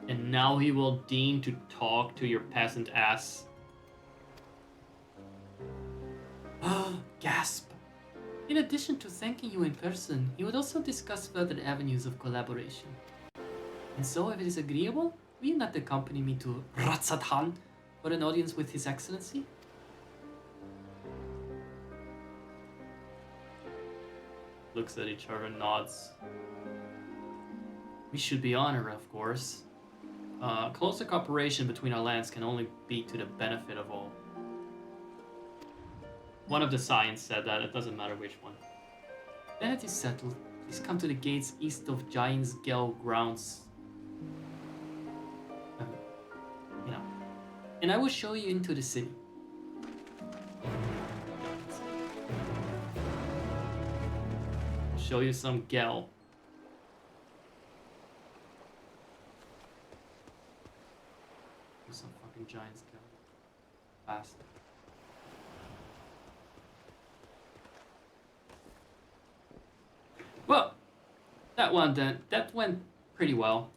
and now he will deign to talk to your peasant ass. Gasp! In addition to thanking you in person, he would also discuss further avenues of collaboration. And so, if it is agreeable, will you not accompany me to Ratzathan for an audience with His Excellency? Looks at each other and nods. We should be honored, of course. Closer cooperation between our lands can only be to the benefit of all. One of the Scions said that, it doesn't matter which one. Then it is settled. Please come to the gates east of Giant's Gel grounds. And I will show you into the city. Show you some Gel. Some fucking Giant's Gel. Fast. Well, that went pretty well.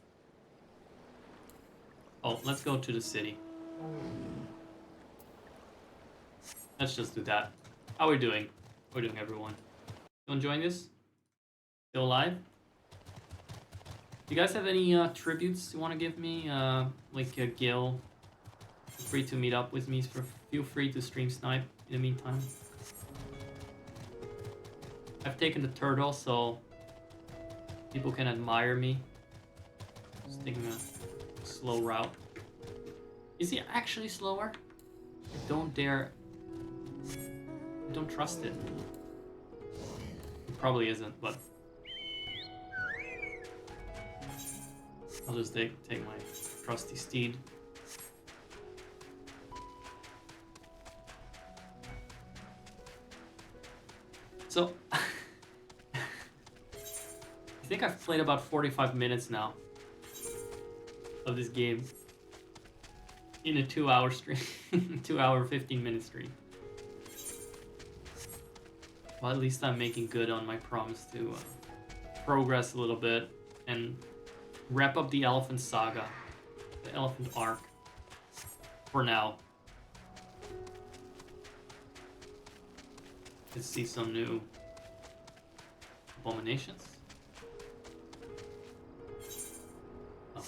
Oh, let's go to the city. Let's just do that. How are we doing? How are we doing, everyone? You enjoying this? Still alive? Do you guys have any tributes you want to give me? Like Gil? Feel free to meet up with me. Feel free to stream snipe in the meantime. I've taken the turtle, so people can admire me. Just taking a slow route. Is he actually slower? I don't dare. I don't trust it. It probably isn't, but I'll just take my trusty steed. So, I think I've played about 45 minutes now of this game in a 2-hour stream, 2-hour 15-minute stream. Well, at least I'm making good on my promise to progress a little bit and wrap up the Elephant Saga. the Elephant Arc. For now. Let's see some new abominations. Oh.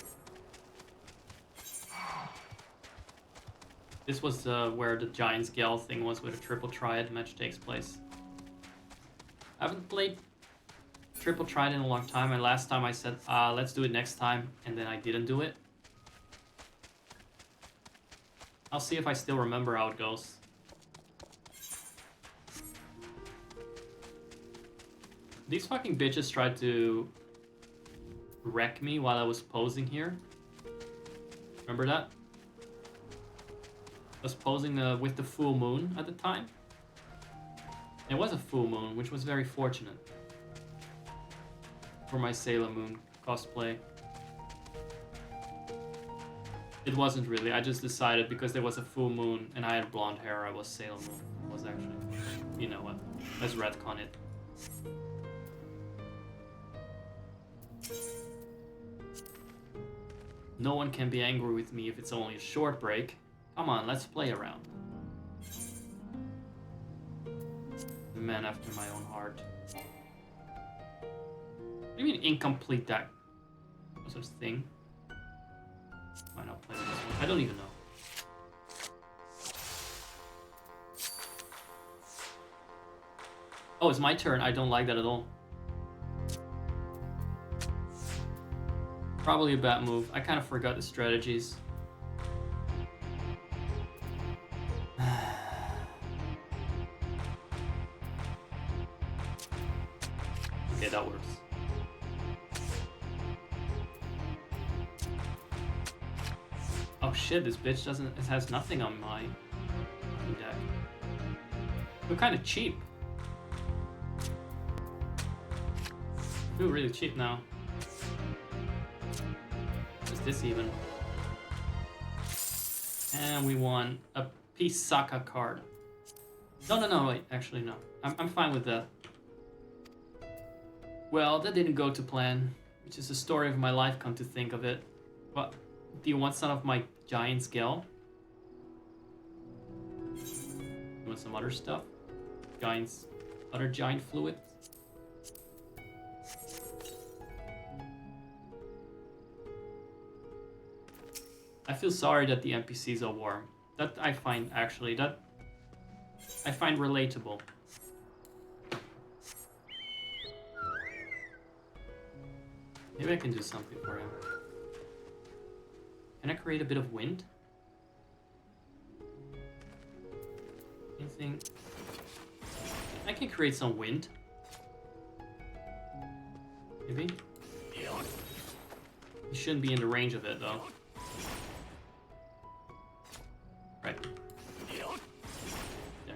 This was where the Giant Scale thing was, where the Triple Triad match takes place. I haven't played Triple Triad in a long time, and last time I said, let's do it next time, and then I didn't do it. I'll see if I still remember how it goes. These fucking bitches tried to wreck me while I was posing here. Remember that? I was posing with the full moon at the time. It was a full moon, which was very fortunate for my Sailor Moon cosplay. It wasn't really, I just decided because there was a full moon and I had blonde hair, I was Sailor Moon. It was actually, you know what, let's retcon it. No one can be angry with me if it's only a short break. Come on, let's play around. The man after my own heart. What do you mean incomplete that? What's this thing? Why not play this one? I don't even know. Oh, it's my turn. I don't like that at all. Probably a bad move. I kind of forgot the strategies. Okay, that works. Oh shit, this bitch doesn't... It has nothing on my deck. We're kind of cheap. I feel really cheap now. What's this even? And we won a Pisaka card. No, wait, actually no. I'm fine with that. Well, that didn't go to plan, which is the story of my life, come to think of it. What? Do you want some of my giant scale? You want some other stuff? Other giant fluid? I feel sorry that the NPCs are warm. That I find relatable. Maybe I can do something for him. Can I create a bit of wind? Anything? I can create some wind. Maybe? He shouldn't be in the range of it though. Right. There.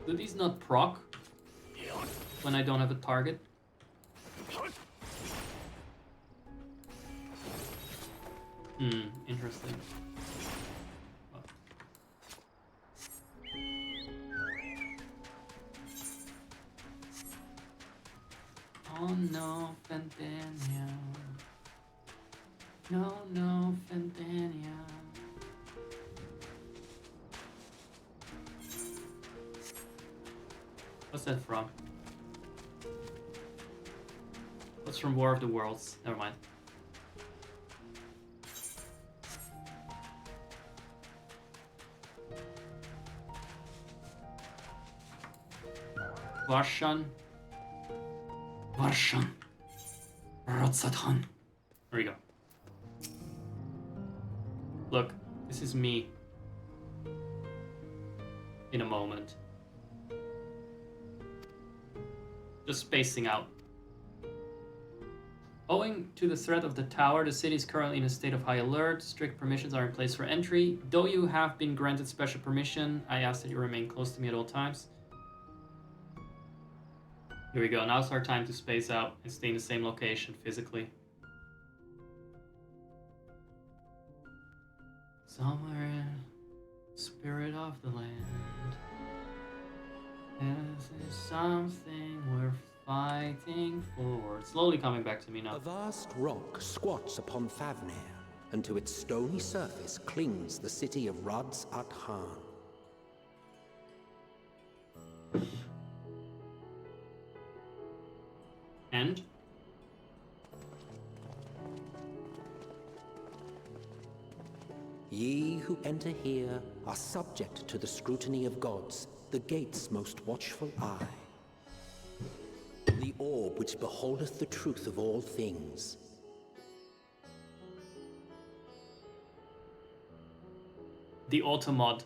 Do these not proc when I don't have a target? Interesting. Oh no, Fentania. No, Fentania. What's that from? What's from War of the Worlds? Never mind. Varshan. Ratsathan. There we go. Look, this is me. In a moment. Just spacing out. Owing to the threat of the tower, the city is currently in a state of high alert. Strict permissions are in place for entry. Though you have been granted special permission, I ask that you remain close to me at all times. Here we go. Now's our time to space out and stay in the same location physically. Somewhere in the spirit of the land, is there something worth Fighting forward. Slowly coming back to me now. A vast rock squats upon Thavnair, and to its stony surface clings the city of Rads at Han. And? Ye who enter here are subject to the scrutiny of gods, the gate's most watchful eye. The orb which beholdeth the truth of all things. The Automod.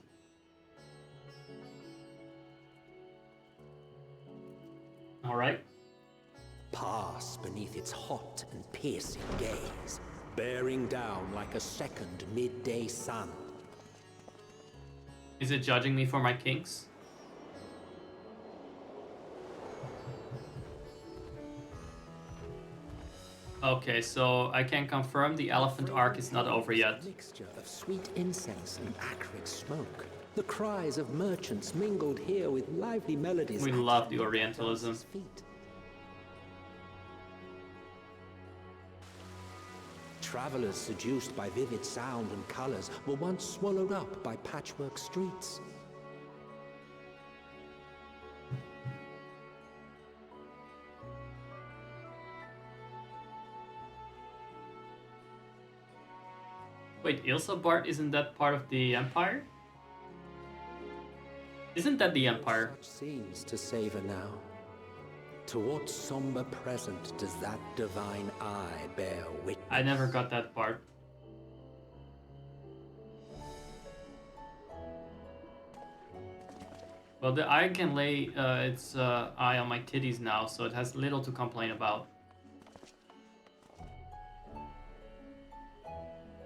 Alright. Pass beneath its hot and piercing gaze, bearing down like a second midday sun. Is it judging me for my kinks? Okay, so I can confirm the elephant arc is not over yet. A mixture of sweet incense and acrid smoke. The cries of merchants mingled here with lively melodies. We love the Orientalism. Feet. Travelers seduced by vivid sound and colors were once swallowed up by patchwork streets. Wait, Ilsabart, isn't that part of the Empire? Isn't that the Empire? Such scenes to savor now. To what somber present does that divine eye bear witness? I never got that part. Well, the eye can lay its eye on my titties now, so it has little to complain about.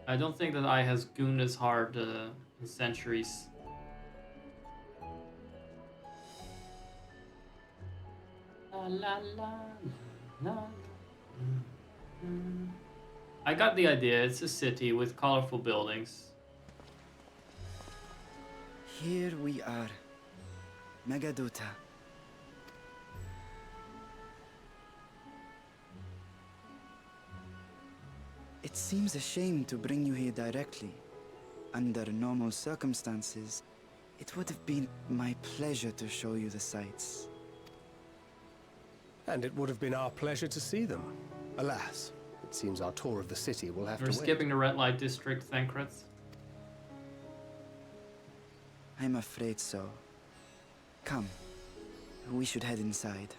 I don't think that eye has gooned as hard in centuries. La, la, la, la, I got the idea. It's a city with colorful buildings. Here we are. Megaduta. It seems a shame to bring you here directly. Under normal circumstances, it would have been my pleasure to show you the sights. And it would have been our pleasure to see them. Alas, it seems our tour of the city will have We're to skipping the red light district, Thancred. I'm afraid so. Come, we should head inside.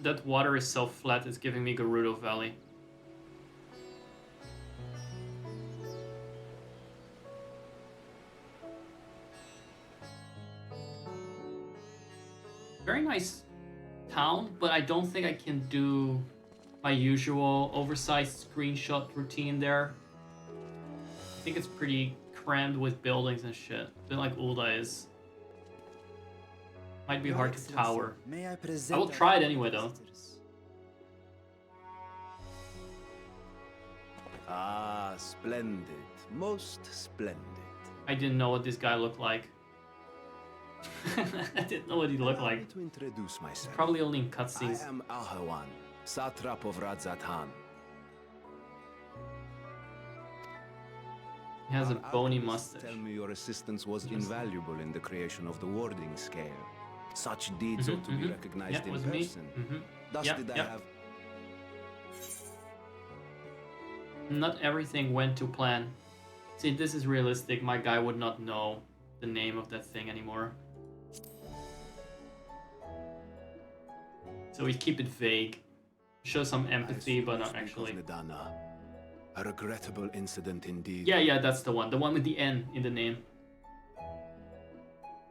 That water is so flat, it's giving me Gerudo Valley. Very nice town, but I don't think I can do my usual oversized screenshot routine there. I think it's pretty crammed with buildings and shit. A bit like Ulda is. Might be hard to tower. May I I present will try it anyway though. Ah, splendid. Most splendid. I didn't know what this guy looked like. I didn't know what he looked Allow me like. to introduce myself. Probably only in I cutscenes. am Ahawan, satrap of Radzatan. He has a Our bony alchemists mustache. Tell me your assistance was invaluable in the creation of the warding scale. Such deeds ought to be recognized Yeah, in was me. person. Thus Yeah, did I yeah. have. Not everything went to plan. See, this is realistic. My guy would not know the name of that thing anymore. So we keep it vague. Show some empathy, but not actually. Nidana. A regrettable incident indeed. Yeah, that's the one. The one with the N in the name.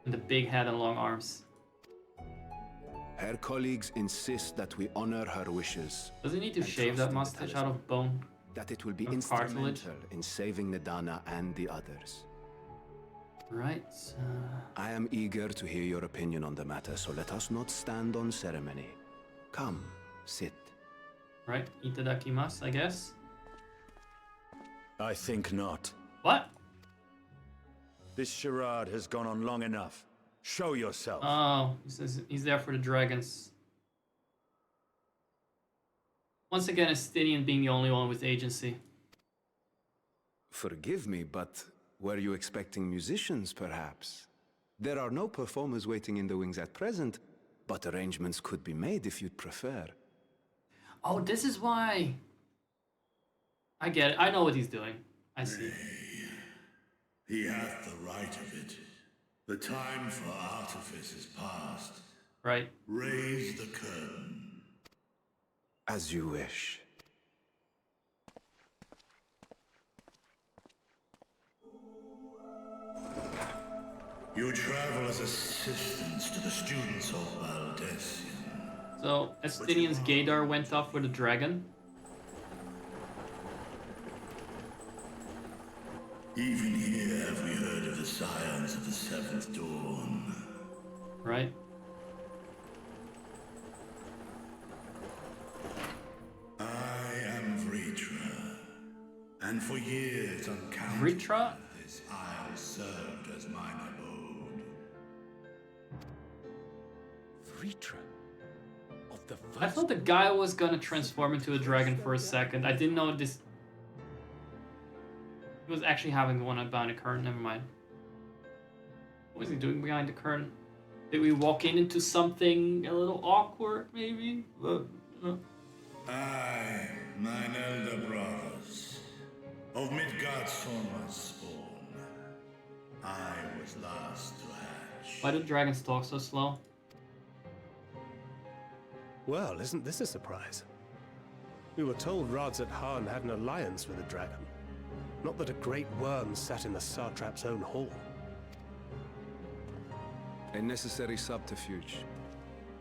And the big head and long arms. Her colleagues insist that we honor her wishes. Does he need to And shave trust that in the mustache out talisman. of bone? That it will be Of instrumental cartilage? in saving Nidana and the others. Right. I am eager to hear your opinion on the matter, so let us not stand on ceremony. Come, sit. Right. Itadakimasu, I guess. I think not. What? This charade has gone on long enough. Show yourself. Oh, he says he's there for the dragons. Once again, Estinian being the only one with agency. Forgive me, but were you expecting musicians, perhaps? There are no performers waiting in the wings at present, but arrangements could be made if you'd prefer. Oh, this is why. I get it. I know what he's doing. I see. He hath the right of it. The time for artifice is past. Right. Raise the curtain. As you wish. You travel as assistants to the students of Valdesian. So, Estinian's gaydar went off with a dragon. Even here have we heard of the scions of the Seventh Dawn. Right. I am Vritra, and for years uncounted Vritra? this isle served as mine abode. Vritra? Of the first... I thought the guy was gonna transform into a dragon for a second. I didn't know this... He was actually having one behind the curtain. Never mind. What was he doing behind the curtain? Did we walk into something a little awkward, maybe? I, mine elder brothers, of Midgard's Sorma's spawn, I was last to hatch. Why do dragons talk so slow? Well, isn't this a surprise? We were told Radzat Han had an alliance with a dragon. Not that a great worm sat in the satrap's own hall. A necessary subterfuge,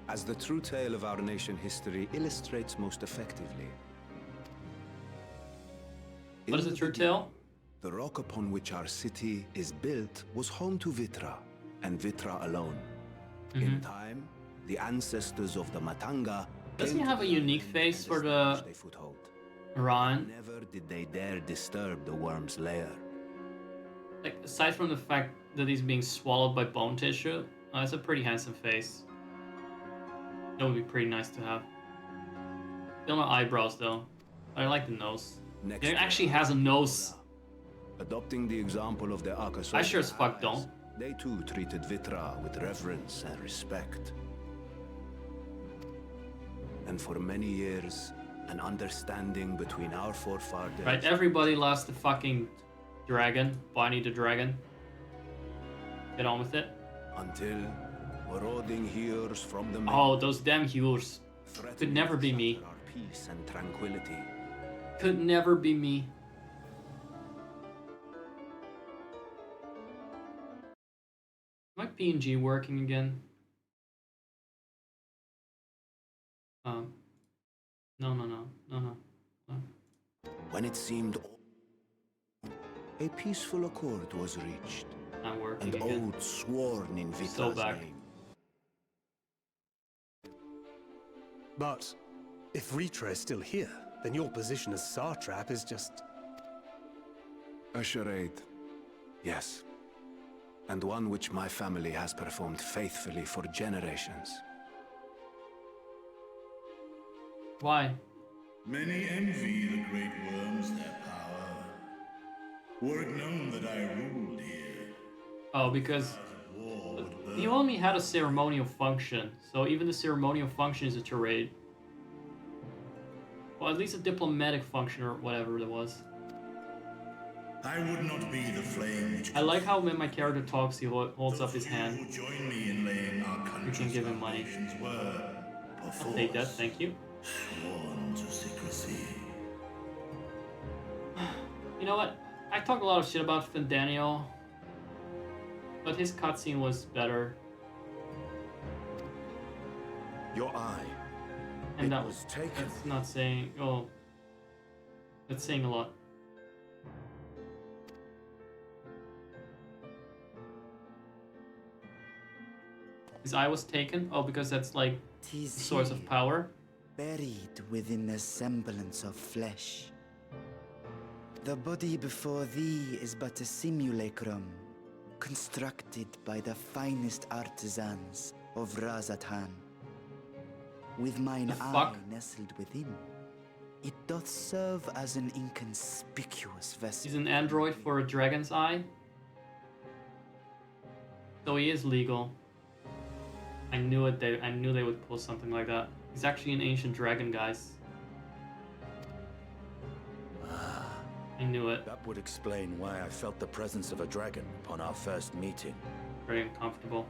as the true tale of our nation history illustrates most effectively. What is the true tale? The rock upon which our city is built was home to Vitra, and Vitra alone. In time, the ancestors of the Matanga... Doesn't he have a unique face for the... Ron? Never did they dare disturb the worm's lair. Like, aside from the fact that he's being swallowed by bone tissue, it's a pretty handsome face. That would be pretty nice to have. Still no eyebrows though. But I like the nose. It actually has a nose. Adopting the example of the Akasor, I sure as fuck don't. They too treated Vitra with reverence and respect. And for many years, an understanding between our forefathers... Right, everybody lost the fucking dragon. Bonnie the dragon. Get on with it. Until marauding hears from the... Oh, those damn Hewers. Could never be me. Our peace and tranquility. Could never be me. My PNG working again? No. When it seemed a peaceful accord was reached, I'm working and again. oaths sworn in Still Vitra's back. name. But if Vritra is still here, then your position as satrap is just... A charade, yes. And one which my family has performed faithfully for generations. Why? Many envy the great worms their power. Were it known that I ruled here, Oh, because war would burn. he only had a ceremonial function, so even the ceremonial function is a charade. Well, at least a diplomatic function or whatever it was. I would not be the flame which I like how when my character talks, he holds up his those of you hand. who join me in laying our We country's can give him money. foundations were, I'll take that, thank you. sworn to secrecy. You know what? I talk a lot of shit about Daniel, but his cutscene was better. Your eye. And It that was taken. That's not saying. Oh, that's saying a lot. His eye was taken. Oh, because that's like the Tis source of he, power. buried within the semblance of flesh. The body before thee is but a simulacrum, constructed by the finest artisans of Razathan. With mine eye nestled within, it doth serve as an inconspicuous vessel. He's an android for a dragon's eye. So he is legal. I knew it. I knew they would pull something like that. He's actually an ancient dragon, guys. I knew it. That would explain why I felt the presence of a dragon upon our first meeting. Very uncomfortable.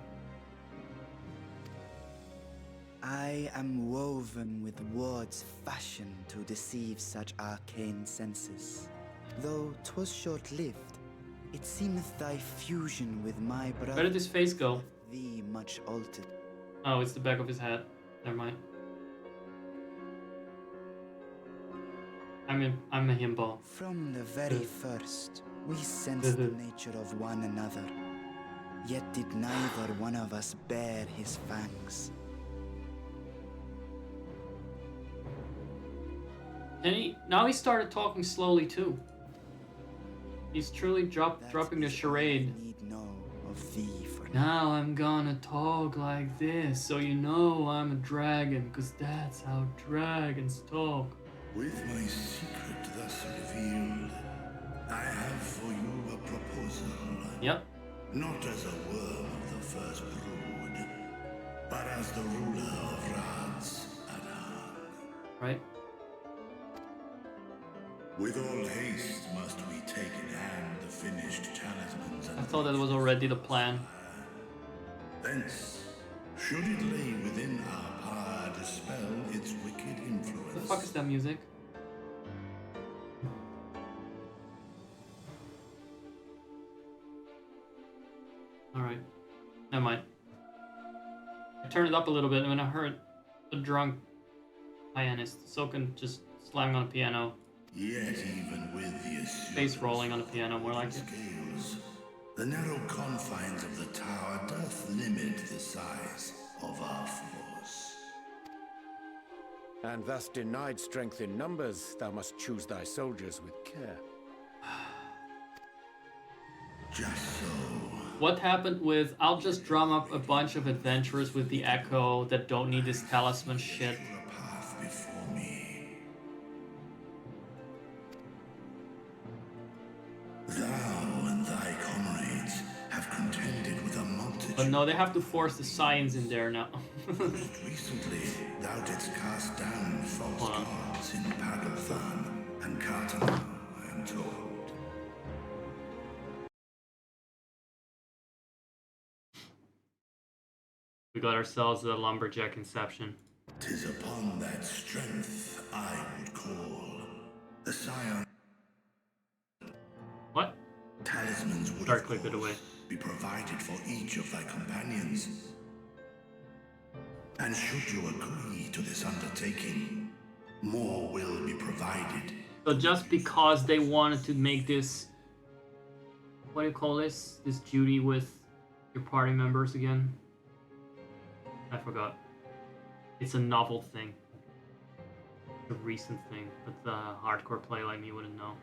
I am woven with words fashioned to deceive such arcane senses. Though 'twas short-lived, it seemeth thy fusion with my brother. Where did his face go? Thee much altered. Oh, it's the back of his head. Never mind. I'm a himbo. From the very first, we sensed the nature of one another. Yet did neither one of us bear his fangs. And now he started talking slowly too. He's truly dropping the charade. I need know of thee for now I'm gonna talk like this, so you know I'm a dragon, cause that's how dragons talk. With my secret thus revealed, I have for you a proposal. Yep. Not as a worm of the first brood, but as the ruler of Rads Adhan. Right. With all haste must we take in hand the finished talismans and I thought that was already the plan. thence, should it lay within our power, dispel its wicked influence. What the fuck is that music? Alright. Never mind. I turned it up a little bit and when I heard the drunk pianist, Soken just slamming on the piano. Yet even with the face rolling on the piano, more like it. Scales, the narrow confines of the tower doth limit the size of our force. And thus denied strength in numbers, thou must choose thy soldiers with care. Just so. What happened with, I'll just drum up a bunch of adventurers with the Echo that don't need this talisman shit. Thou and thy comrades have contended with a multitude. But no, they have to force the science in there now. Most recently, thou didst cast down false gods in Pagathan and Kartana, I am told. We got ourselves a lumberjack inception. 'Tis upon that strength I would call the scion. What? Talismans would Start click it away. Be provided for each of thy companions. And should you agree to this undertaking, more will be provided. So just because they wanted to make this, what do you call this? This duty with your party members again? I forgot. It's a novel thing. A recent thing, but the hardcore player like me wouldn't know.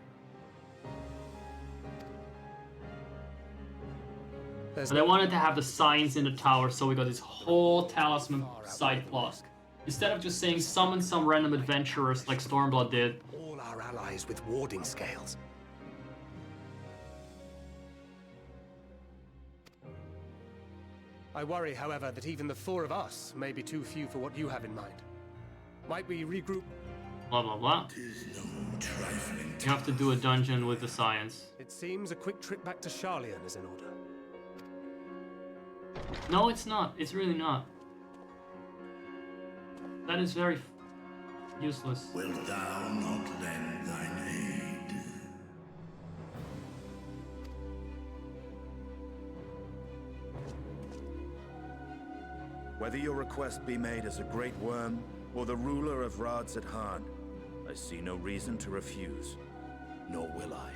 But they wanted to have the signs in the tower, so we got this whole talisman side plot. Instead of just saying summon some random adventurers like Stormblood did. All our allies with warding scales. I worry, however, that even the four of us may be too few for what you have in mind. Might we regroup? Blah blah blah. You have to do a dungeon with the science. It seems a quick trip back to Charlian is in order. No, it's not. It's really not. That is very useless. Wilt thou not lend thine aid? Whether your request be made as a great worm or the ruler of Rads Adhan, I see no reason to refuse, nor will I.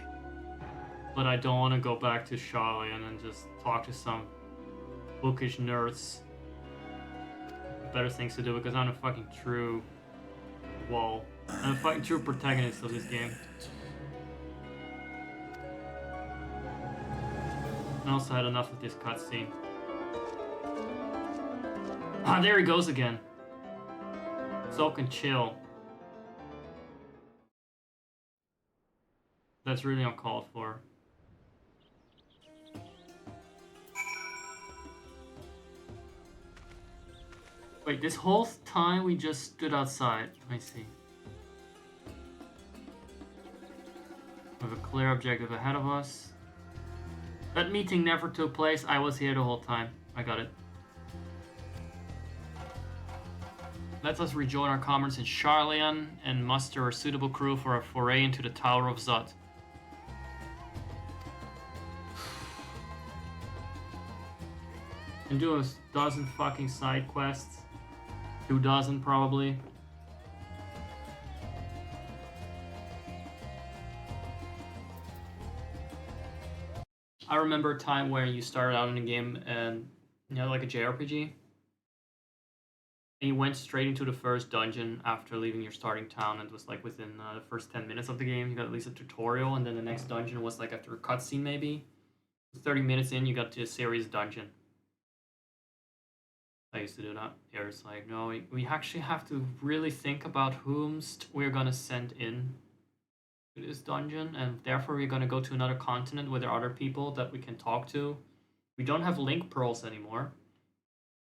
But I don't want to go back to Charlian and just talk to some bookish nerds. Better things to do because I'm a fucking true I'm a fucking true protagonist of this game. I also had enough of this cutscene. Ah, there he goes again. Soak and chill. That's really uncalled for. Wait, this whole time we just stood outside. Let me see. We have a clear objective ahead of us. That meeting never took place. I was here the whole time. I got it. Let us rejoin our comrades in Sharlayan and muster a suitable crew for a foray into the Tower of Zot. And do a dozen fucking side quests. 2 dozen probably. I remember a time where you started out in a game and, you know, like a JRPG. And you went straight into the first dungeon after leaving your starting town, and it was like within the first 10 minutes of the game, you got at least a tutorial, and then the next dungeon was like after a cutscene maybe. 30 minutes in, you got to a serious dungeon. I used to do that. Here it's like, no, we actually have to really think about whom we're gonna send in to this dungeon, and therefore we're gonna go to another continent where there are other people that we can talk to. We don't have link pearls anymore.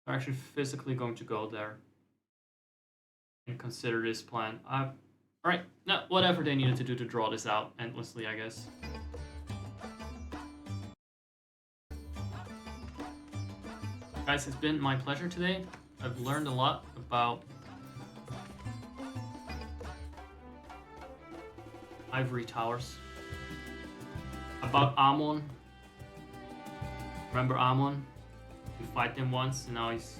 We're actually physically going to go there and consider this plan. Alright, no, whatever they needed to do to draw this out endlessly, I guess. Guys, it's been my pleasure today. I've learned a lot about Ivory Towers, about Amon. Remember Amon? We fight him once, and now he's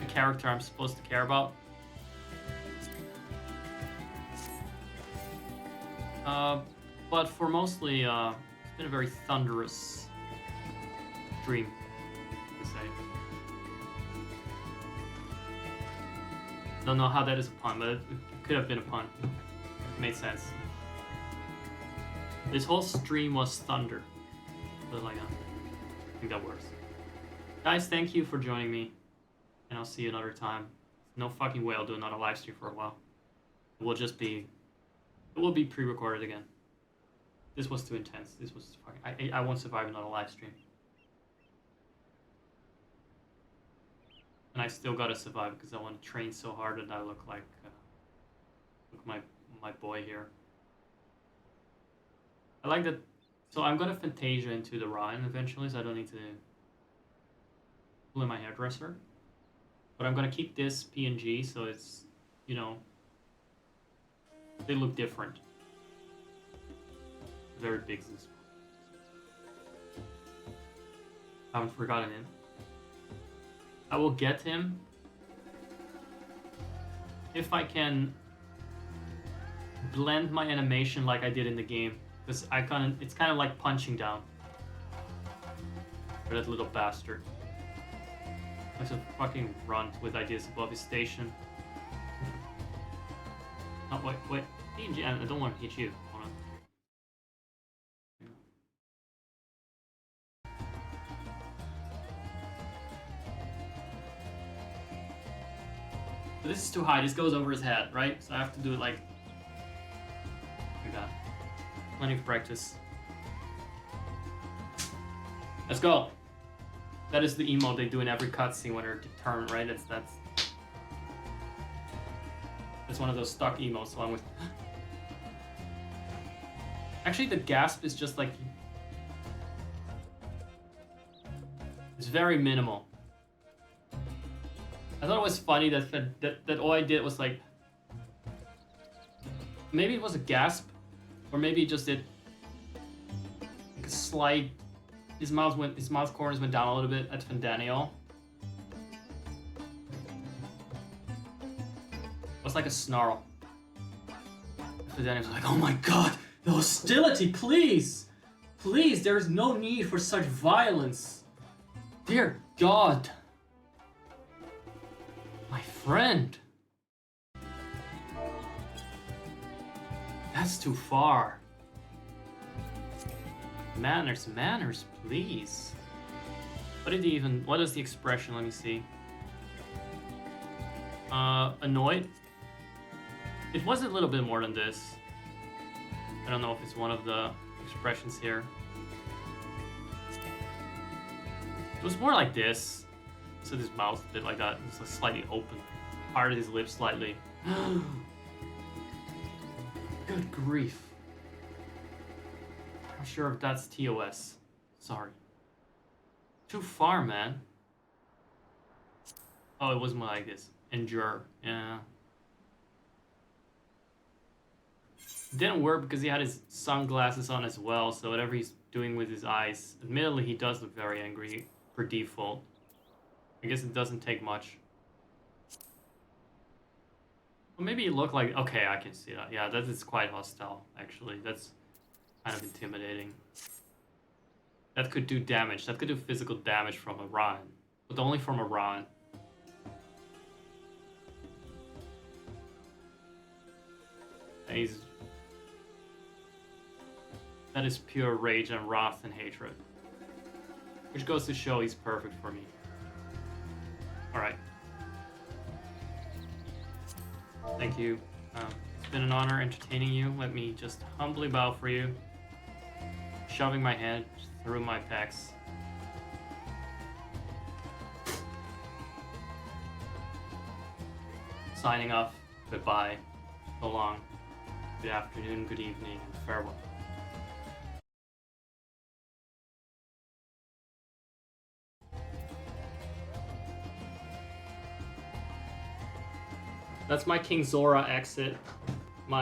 the character I'm supposed to care about. But for mostly, it's been a very thunderous dream. Don't know how that is a pun, but it could have been a pun. It made sense. This whole stream was thunder. But like, I think that works. Guys, thank you for joining me. And I'll see you another time. No fucking way I'll do another live stream for a while. It will just be... It will be pre-recorded again. This was too intense. This was fucking... I won't survive another live stream. And I still gotta survive because I want to train so hard that I look like my boy here. I like that. So I'm gonna Fantasia into the Rhine eventually, so I don't need to pull in my hairdresser. But I'm gonna keep this PNG, so it's, you know, they look different. Very big. I haven't forgotten it. I will get him if I can blend my animation like I did in the game, because it's kind of like punching down. For that little bastard. That's a fucking runt with ideas above his station. Oh, wait. PNG, I don't want to hit you. Hold on. So this is too high. This goes over his head, right? So I have to do it like that. Plenty of practice. Let's go. That is the emote they do in every cutscene when they're determined, right? That's one of those stock emotes along with... Actually, the gasp is just like... It's very minimal. I thought it was funny that all I did was like... Maybe it was a gasp, or maybe it just did like a slight... His mouth corners went down a little bit at Fandaniel. It was like a snarl. Fandaniel's like, oh my god, the hostility, please! Please, there is no need for such violence. Dear God. My friend. That's too far. Manners, manners, please. What is the expression? Let me see. Annoyed? It was a little bit more than this. I don't know if it's one of the expressions here. It was more like this. So his mouth a bit like that. It's like slightly open. Parted his lips slightly. Good grief. I'm sure if that's TOS. Sorry. Too far, man. Oh, it was more like this. Endure. Yeah. It didn't work because he had his sunglasses on as well, so whatever he's doing with his eyes, admittedly he does look very angry per default. I guess it doesn't take much. Well, maybe it looked like... Okay, I can see that. Yeah, that is quite hostile, actually. That's kind of intimidating. That could do damage. That could do physical damage from Iran. But only from Iran. And that is pure rage and wrath and hatred. Which goes to show he's perfect for me. Alright. Thank you. It's been an honor entertaining you. Let me just humbly bow for you. Shoving my hand through my pecs. Signing off. Goodbye. So long. Good afternoon, good evening, and farewell. That's my King Zora exit.